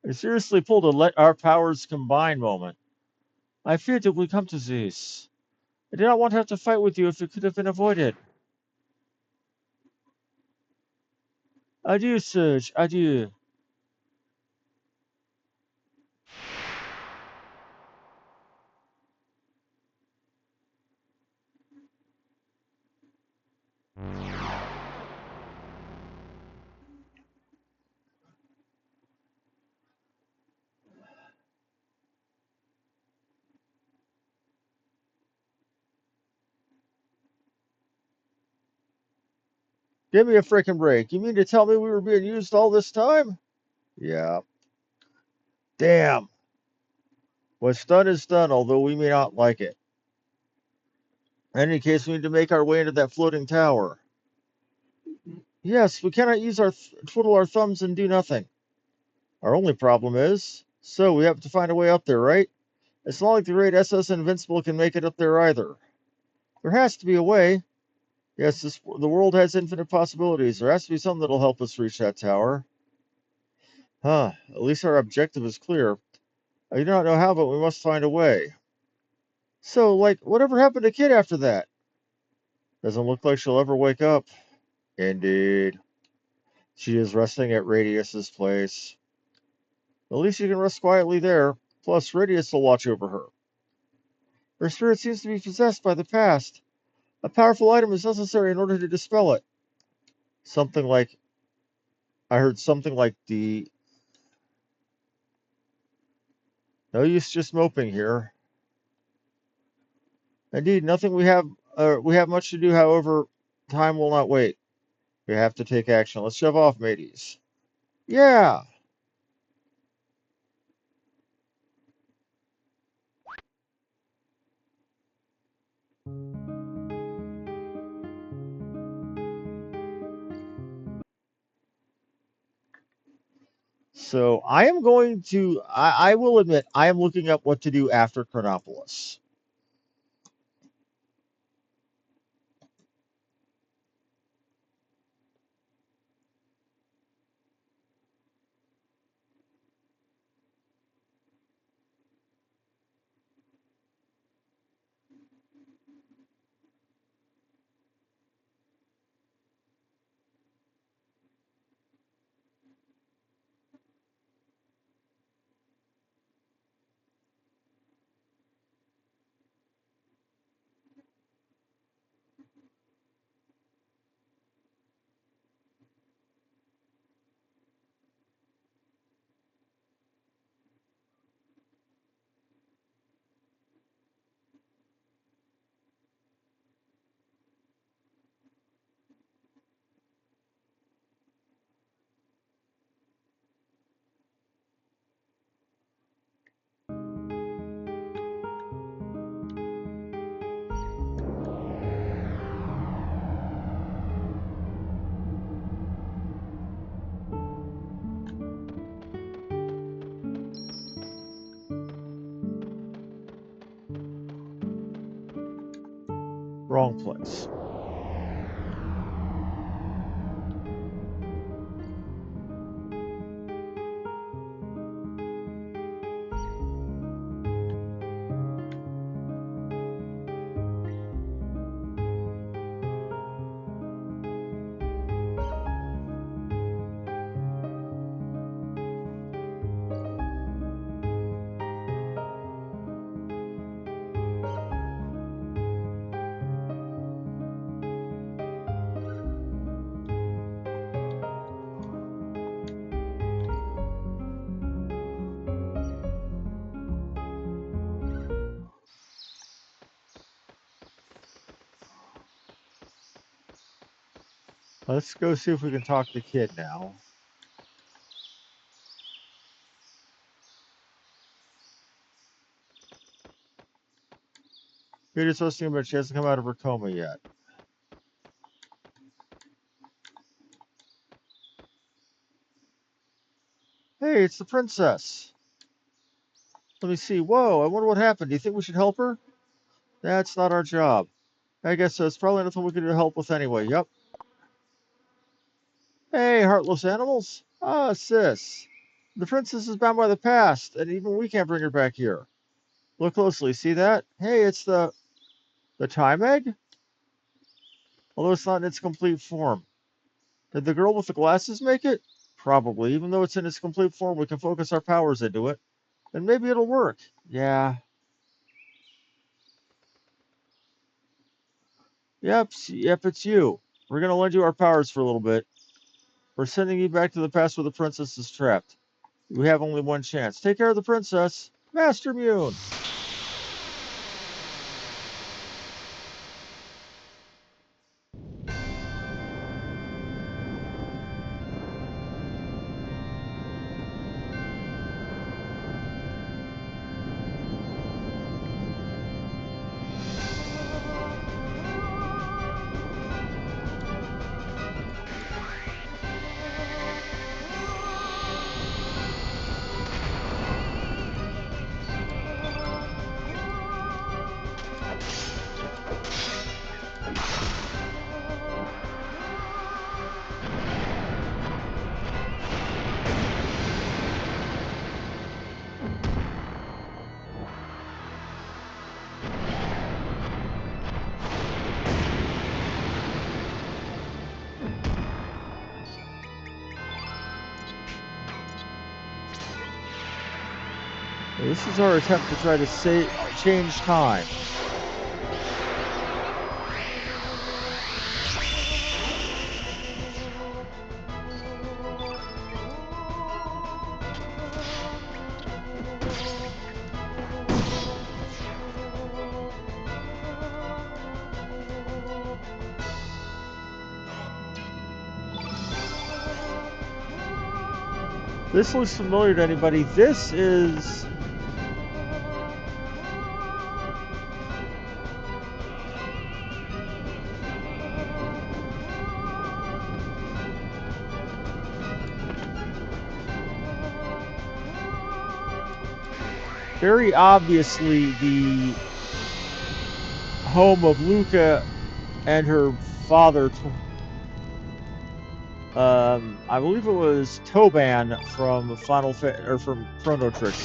S1: I seriously pulled a let our powers combine moment. I feared it would come to this. I did not want to have to fight with you if it could have been avoided. Adieu, Serge. Adieu. Give me a freaking break. You mean to tell me we were being used all this time? Yeah. Damn. What's done is done, although we may not like it. In any case, we need to make our way into that floating tower. Yes, we cannot use twiddle our thumbs and do nothing. Our only problem is, so we have to find a way up there, right? It's not like the great SS Invincible can make it up there either. There has to be a way. Yes, the world has infinite possibilities. There has to be something that'll help us reach that tower. Huh, at least our objective is clear. I do not know how, but we must find a way. So, like, whatever happened to Kid after that? Doesn't look like she'll ever wake up. Indeed. She is resting at Radius's place. At least she can rest quietly there. Plus, Radius will watch over her. Her spirit seems to be possessed by the past. A powerful item is necessary in order to dispel it. Something like, I heard something like the. No use just moping here. Indeed, nothing we have much to do, however, time will not wait. We have to take action. Let's shove off, mateys. Yeah. So I am going to, I will admit, I am looking up what to do after Chronopolis. Wrong place. Let's go see if we can talk to Kid now. Peter's listening, but she hasn't come out of her coma yet. Hey, it's the princess. Let me see. Whoa, I wonder what happened. Do you think we should help her? That's not our job. I guess so. It's probably nothing we can do to help with anyway. Yep. Hey, heartless animals. Ah, sis. The princess is bound by the past, and even we can't bring her back here. Look closely. See that? Hey, it's the time egg? Although it's not in its complete form. Did the girl with the glasses make it? Probably. Even though it's in its complete form, we can focus our powers into it. And maybe it'll work. Yeah. Yep, it's you. We're gonna lend you our powers for a little bit. We're sending you back to the past where the princess is trapped. We have only one chance. Take care of the princess. Master Mune. This is our attempt to try to change time. This looks familiar to anybody. This is... very obviously the home of Luca and her father. I believe it was Toban from from Chrono Trigger.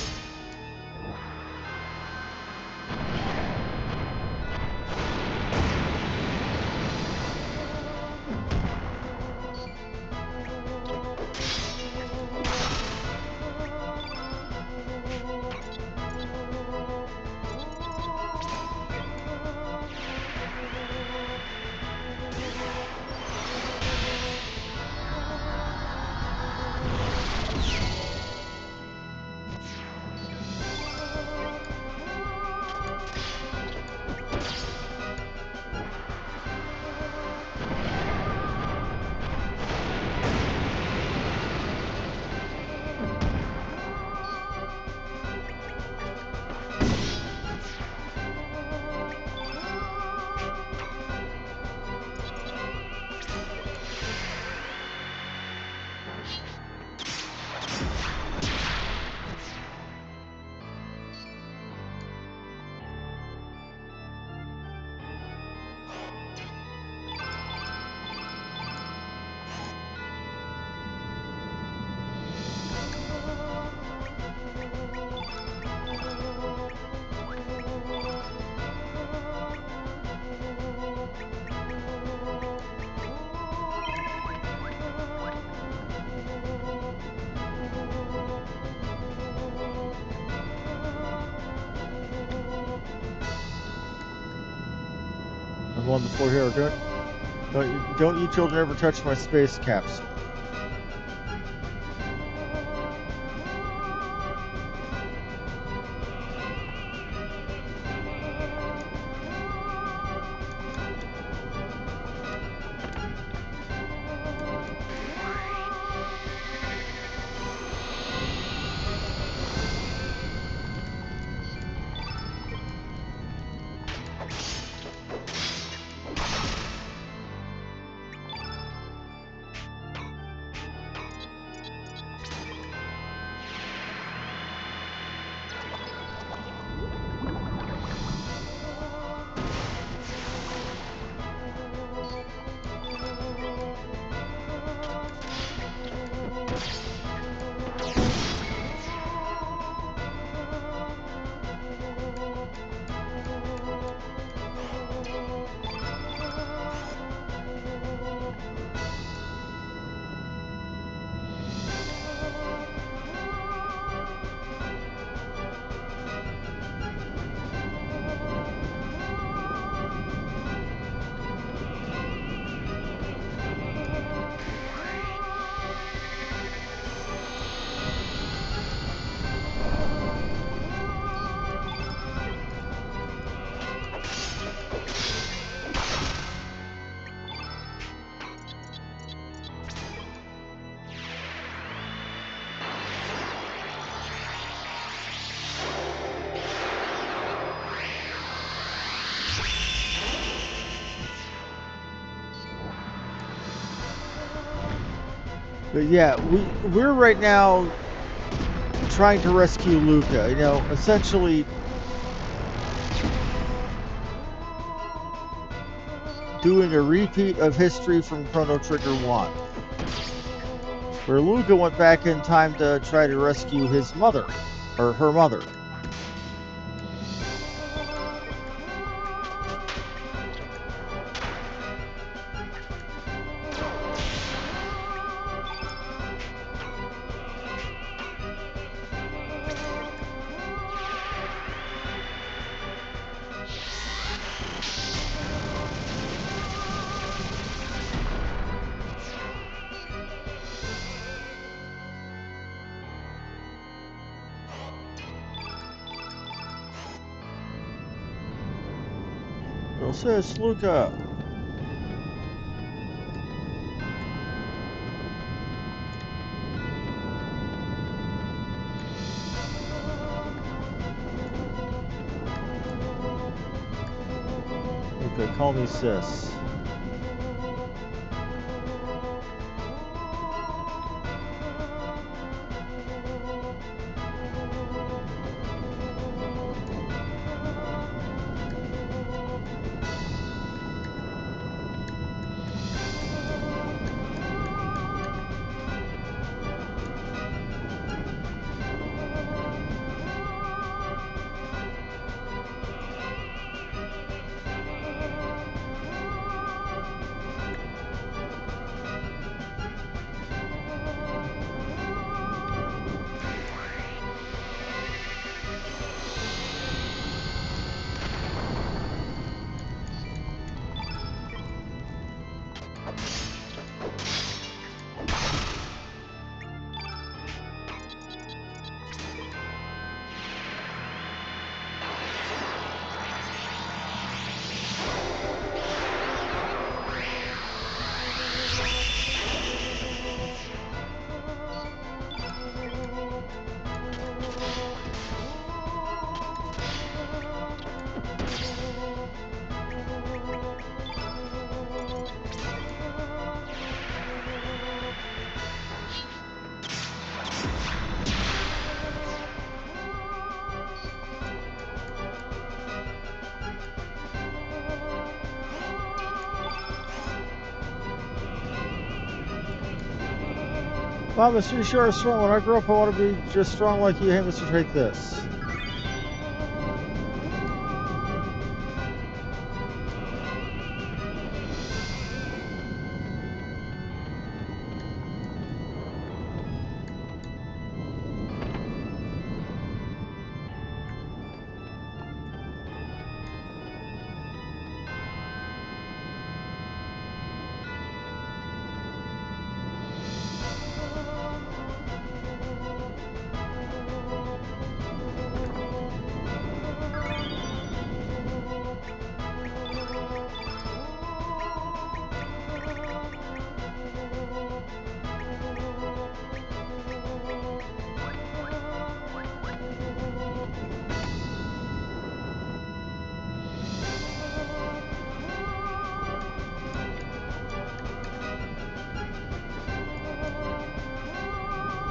S1: I'm on the floor here. Don't you children ever touch my space capsule. But yeah, we're right now trying to rescue Luca. You know, essentially doing a repeat of history from Chrono Trigger 1, where Luca went back in time to try to rescue his mother, or her mother. Girl sis, Luca. Okay, call me sis. Wow, Mr. You sure are strong. When I grow up, I want to be just strong like you. Hey, Mr. Take this.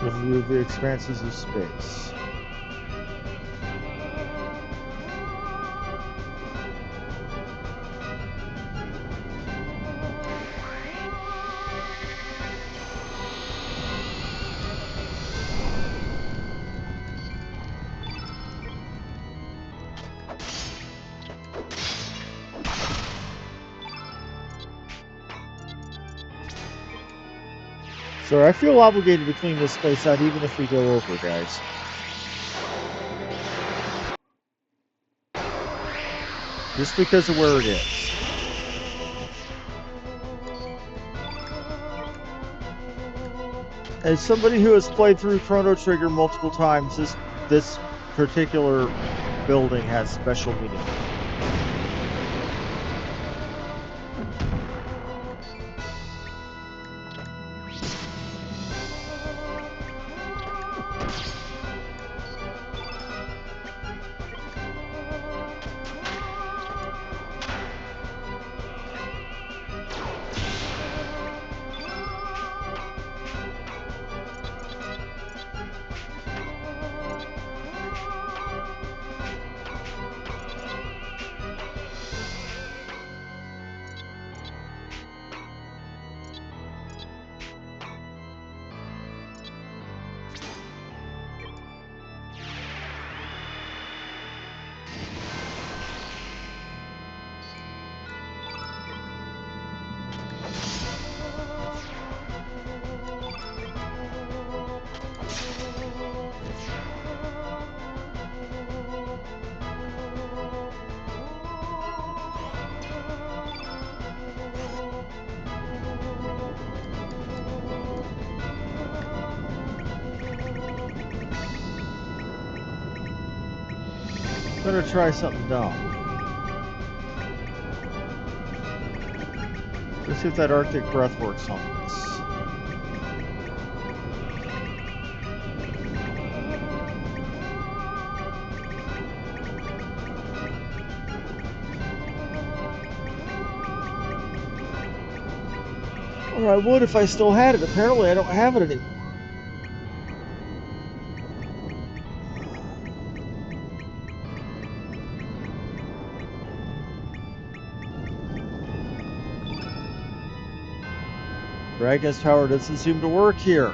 S1: Review of the expanses of space. So I feel obligated to clean this place out even if we go over, guys. Just because of where it is. As somebody who has played through Chrono Trigger multiple times, this particular building has special meaning. I'm gonna try something dumb. Let's see if that Arctic breath works on this. Or I would if I still had it. Apparently I don't have it anymore. Dragon's power doesn't seem to work here.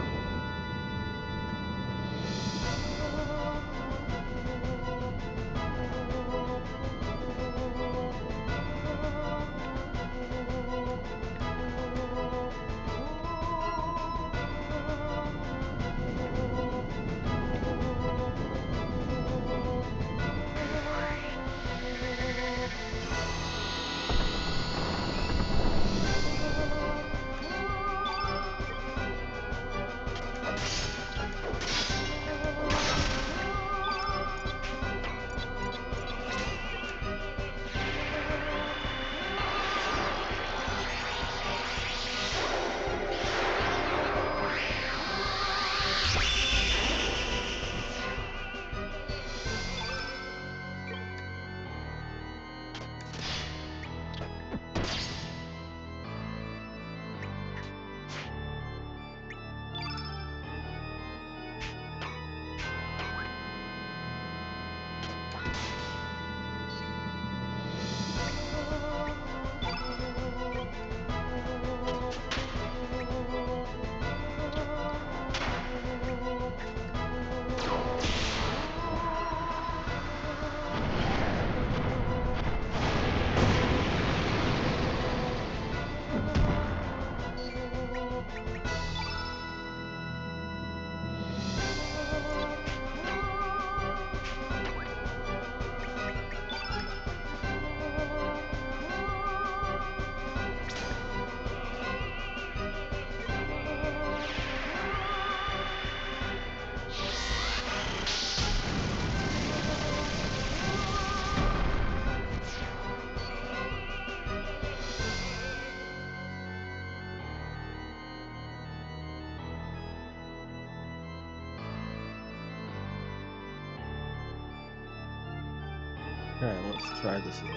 S1: Okay, let's try this again.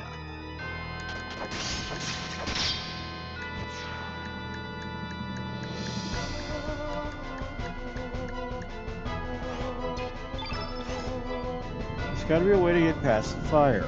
S1: There's got to be a way to get past the fire.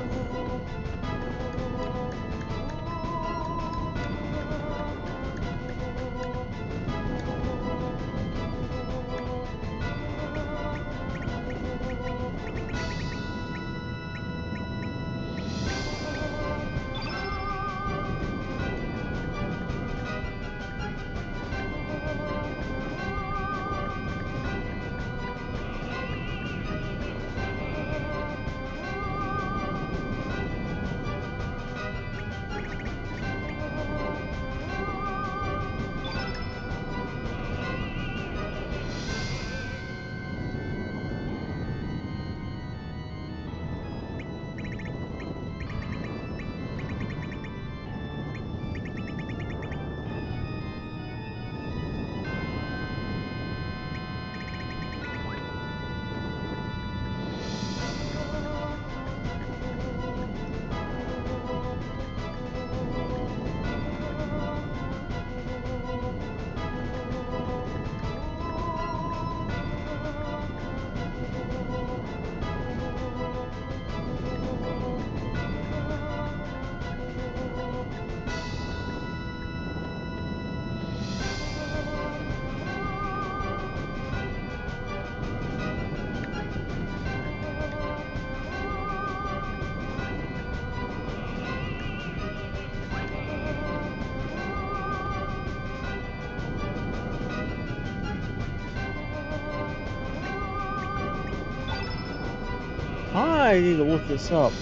S1: I need to look this up.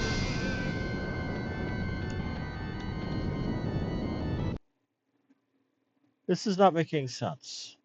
S1: This is not making sense.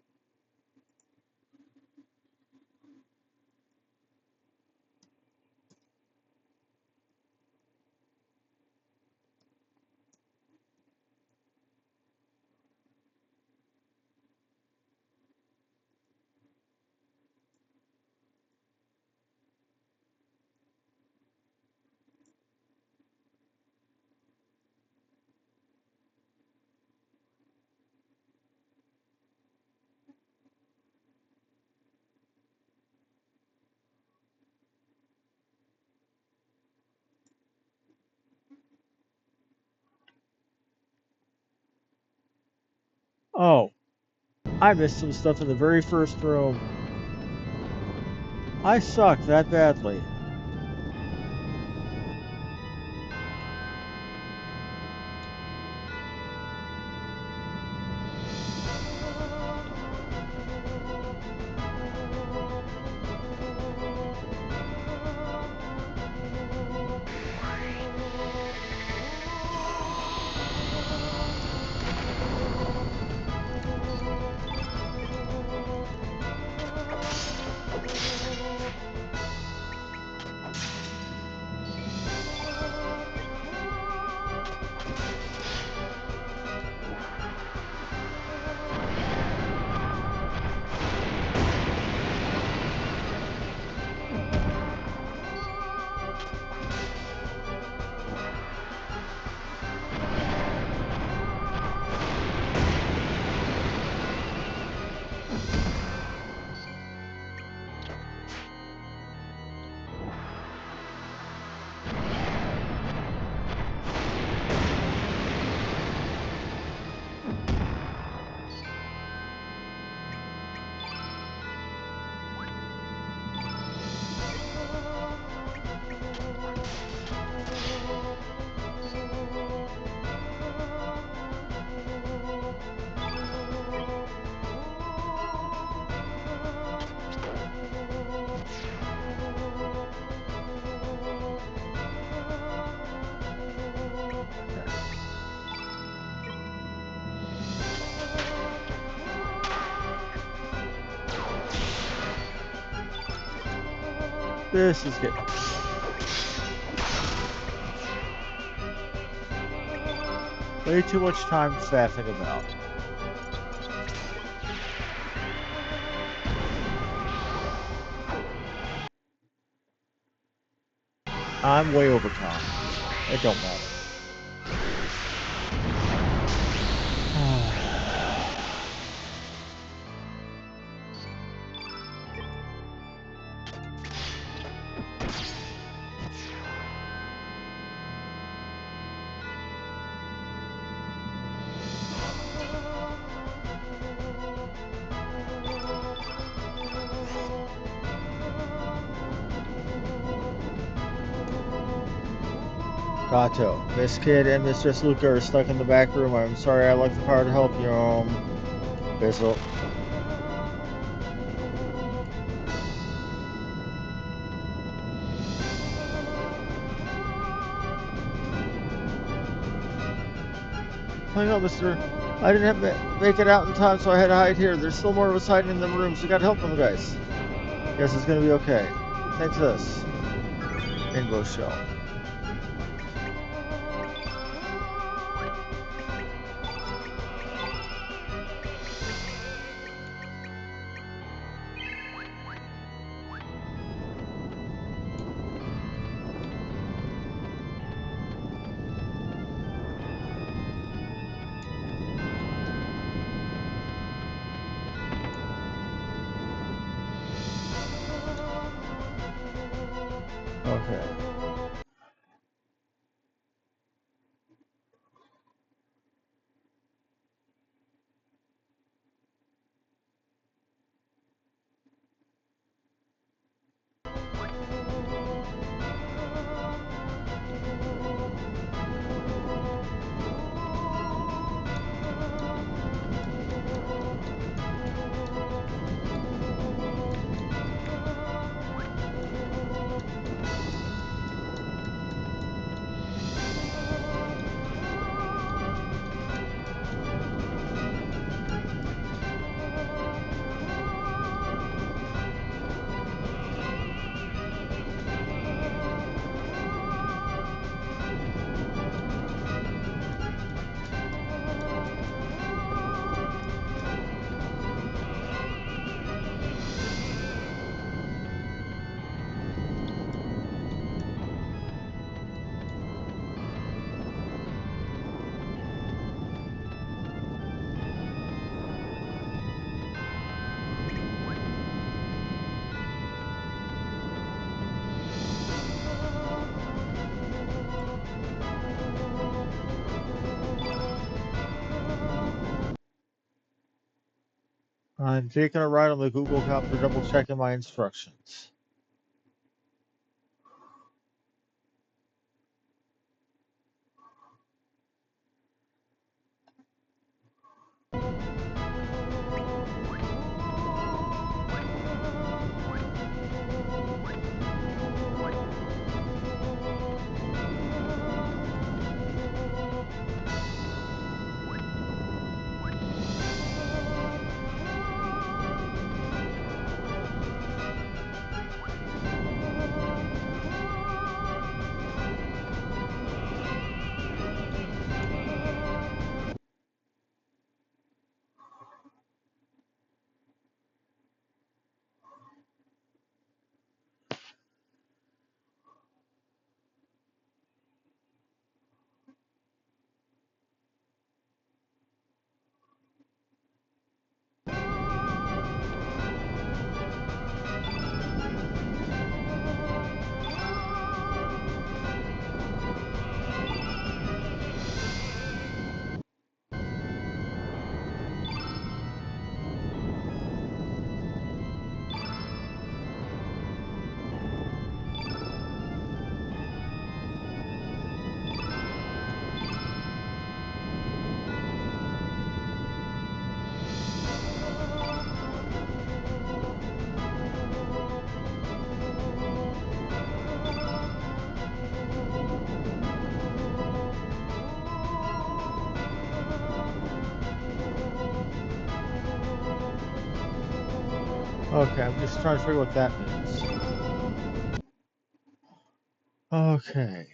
S1: Oh, I missed some stuff in the very first room. I suck that badly. This is getting way too much time faffing about. I'm way over time. It don't matter. Gato, Miss Kid and Mistress Luca are stuck in the back room. I'm sorry, I left the car to help you home. Bissell. Hang on, mister. I didn't make it out in time, so I had to hide here. There's still more of us hiding in the rooms. We gotta help them, guys. Guess it's gonna be okay. Thanks us. Rainbow Shell. Okay. I'm taking a ride on the Google Copter, double checking my instructions. Okay, I'm just trying to figure what that means. Okay.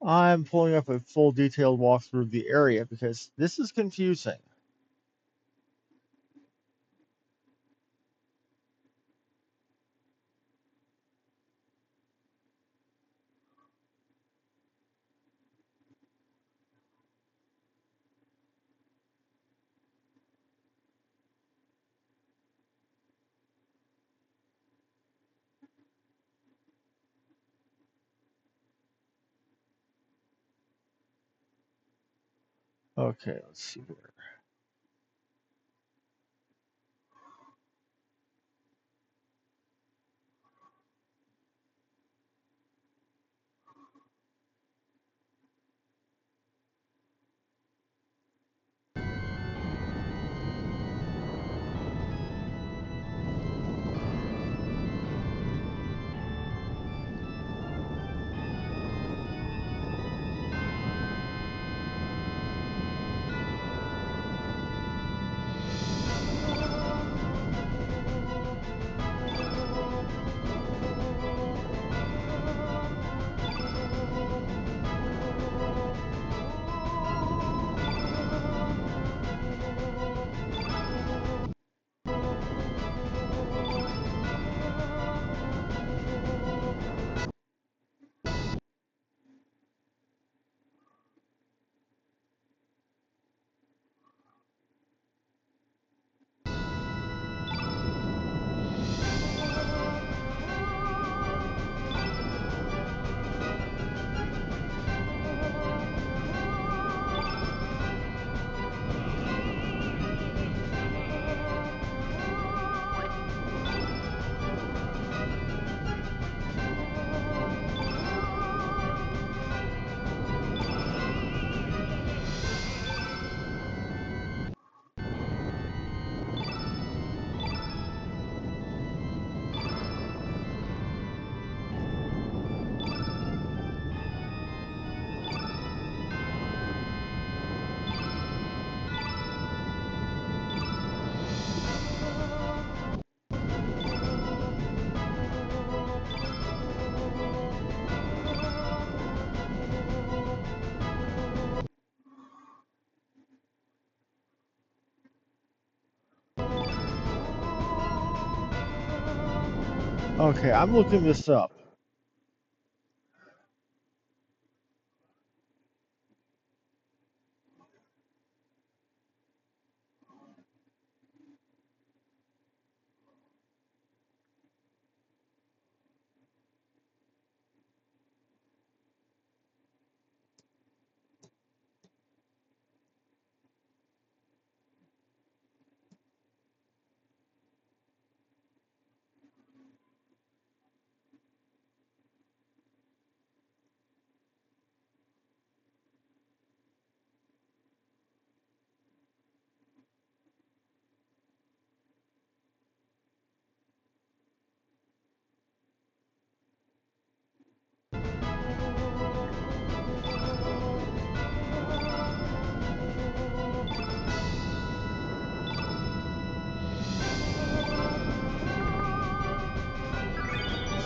S1: I'm pulling up a full detailed walkthrough of the area because this is confusing. Okay, let's see here. Okay, I'm looking this up.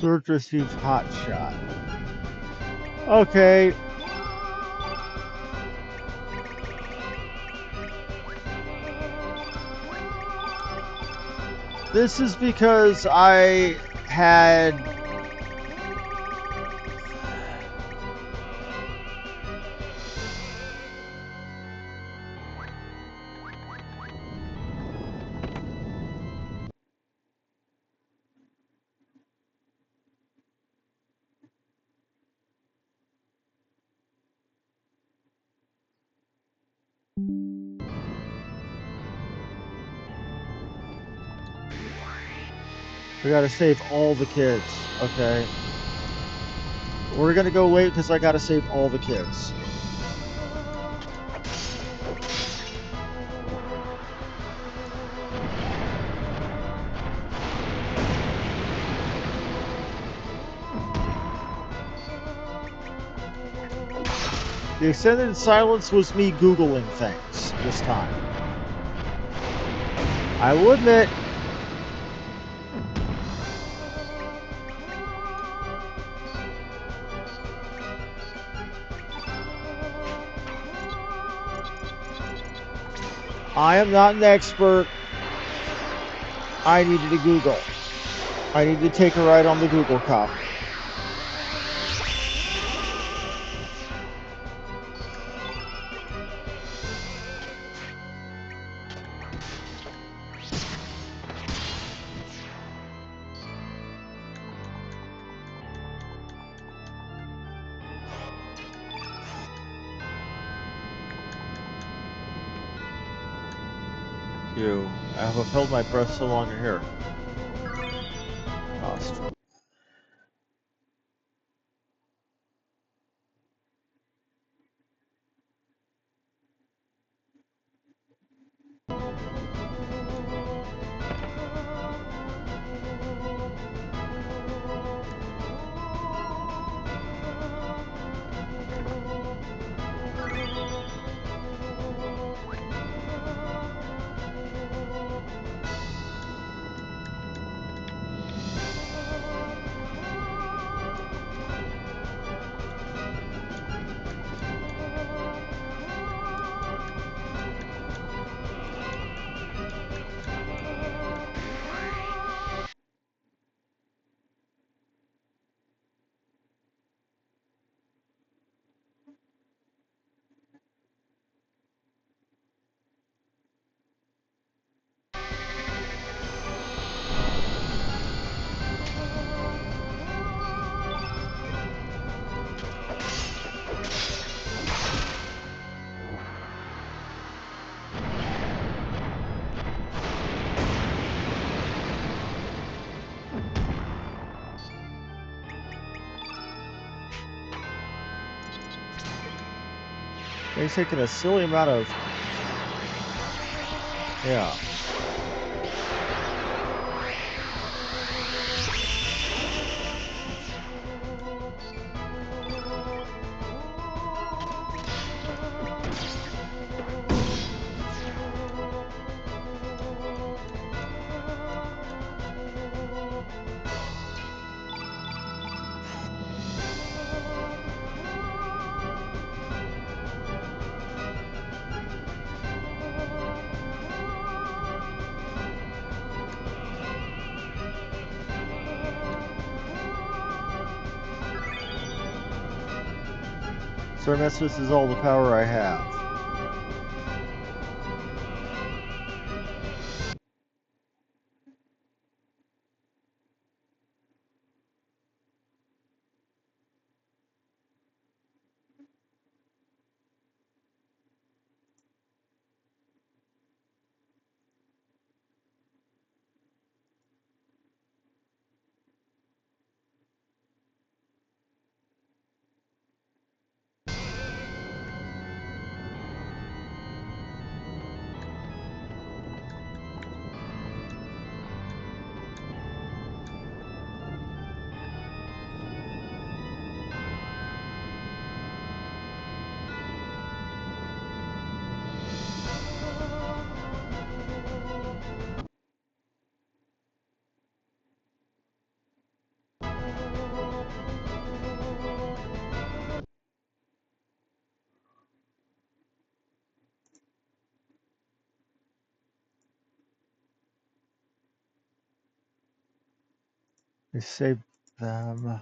S1: Search received hot shot. Okay. This is because I had we gotta save all the kids. Okay. We're gonna go late because I gotta save all the kids. The extended silence was me Googling things this time. I will admit, I am not an expert. I needed to Google. I need to take a ride on the Google copter. I have held my breath so long in here. Lost. They've taken a silly amount of... Yeah. So this is all the power I have. They saved them.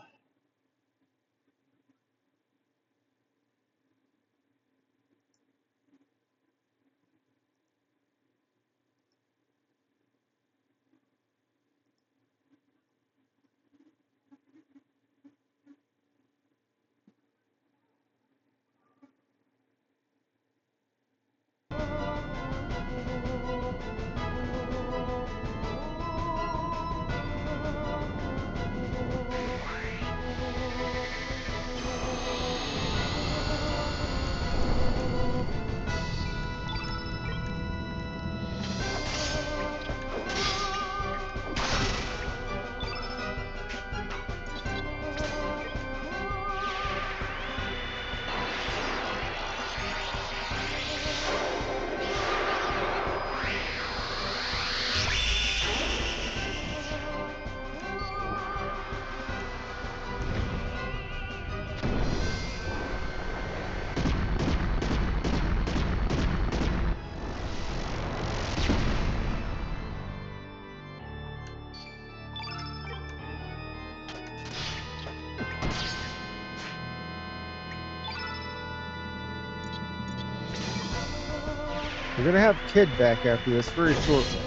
S1: We're going to have Kid back after this very shortly.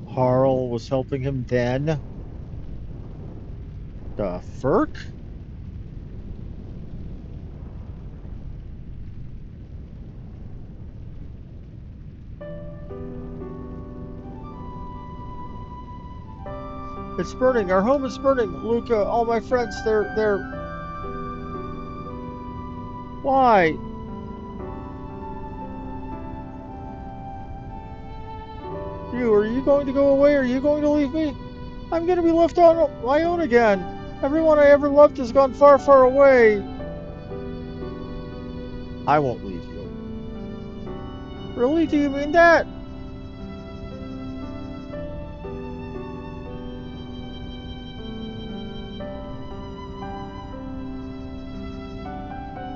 S1: Harl was helping him then. The Furk? It's burning. Our home is burning. Luca, all my friends, they're... Why? Are you going to go away? Are you going to leave me? I'm going to be left on my own again. Everyone I ever loved has gone far, far away. I won't leave you. Really? Do you mean that?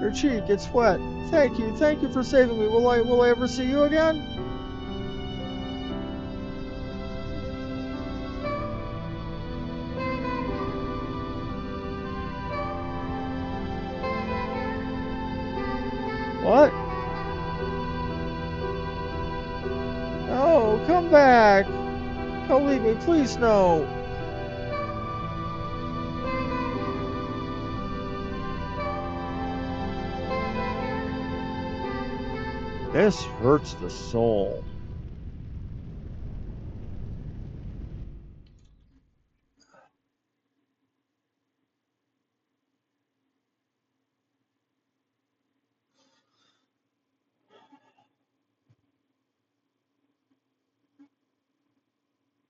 S1: Your cheek, it's wet. Thank you for saving me. Will I ever see you again? What? No, come back. Don't leave me, please, no. This hurts the soul.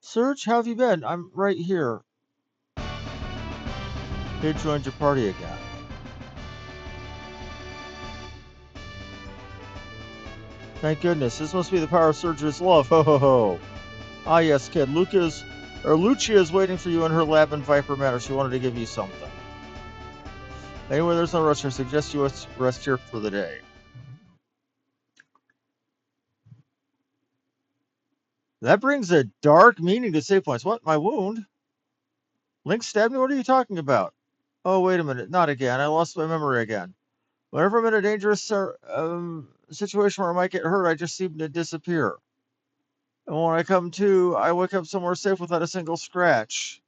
S1: Serge, how have you been? I'm right here. Kid joined your party again. Thank goodness. This must be the power of Serge's love. Ho ho ho. Ah yes, kid. Lucia is waiting for you in her lab in Viper Manor. She wanted to give you something. Anyway, there's no rush. I suggest you rest here for the day. That brings a dark meaning to save points. What? My wound? Link stabbed me? What are you talking about? Oh, wait a minute. Not again. I lost my memory again. Whenever I'm in a dangerous situation where I might get hurt, I just seem to disappear. And when I come to, I wake up somewhere safe without a single scratch.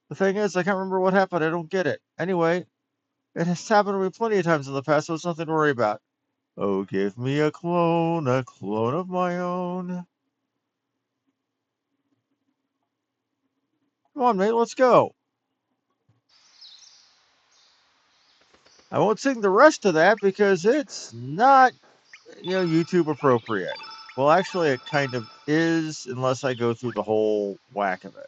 S1: The thing is, I can't remember what happened. I don't get it. Anyway, it has happened to me plenty of times in the past, so it's nothing to worry about. Oh, give me a clone of my own. Come on, mate, let's go. I won't sing the rest of that because it's not, YouTube appropriate. Well, actually, it kind of is, unless I go through the whole whack of it.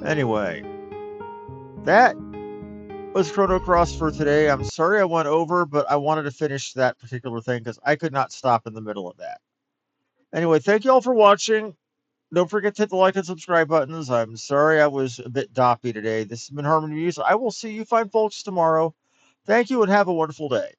S1: Anyway, that was Chrono Cross for today. I'm sorry I went over, but I wanted to finish that particular thing because I could not stop in the middle of that. Anyway, thank you all for watching. Don't forget to hit the like and subscribe buttons. I'm sorry I was a bit doppy today. This has been Harmony Muse. I will see you fine folks tomorrow. Thank you and have a wonderful day.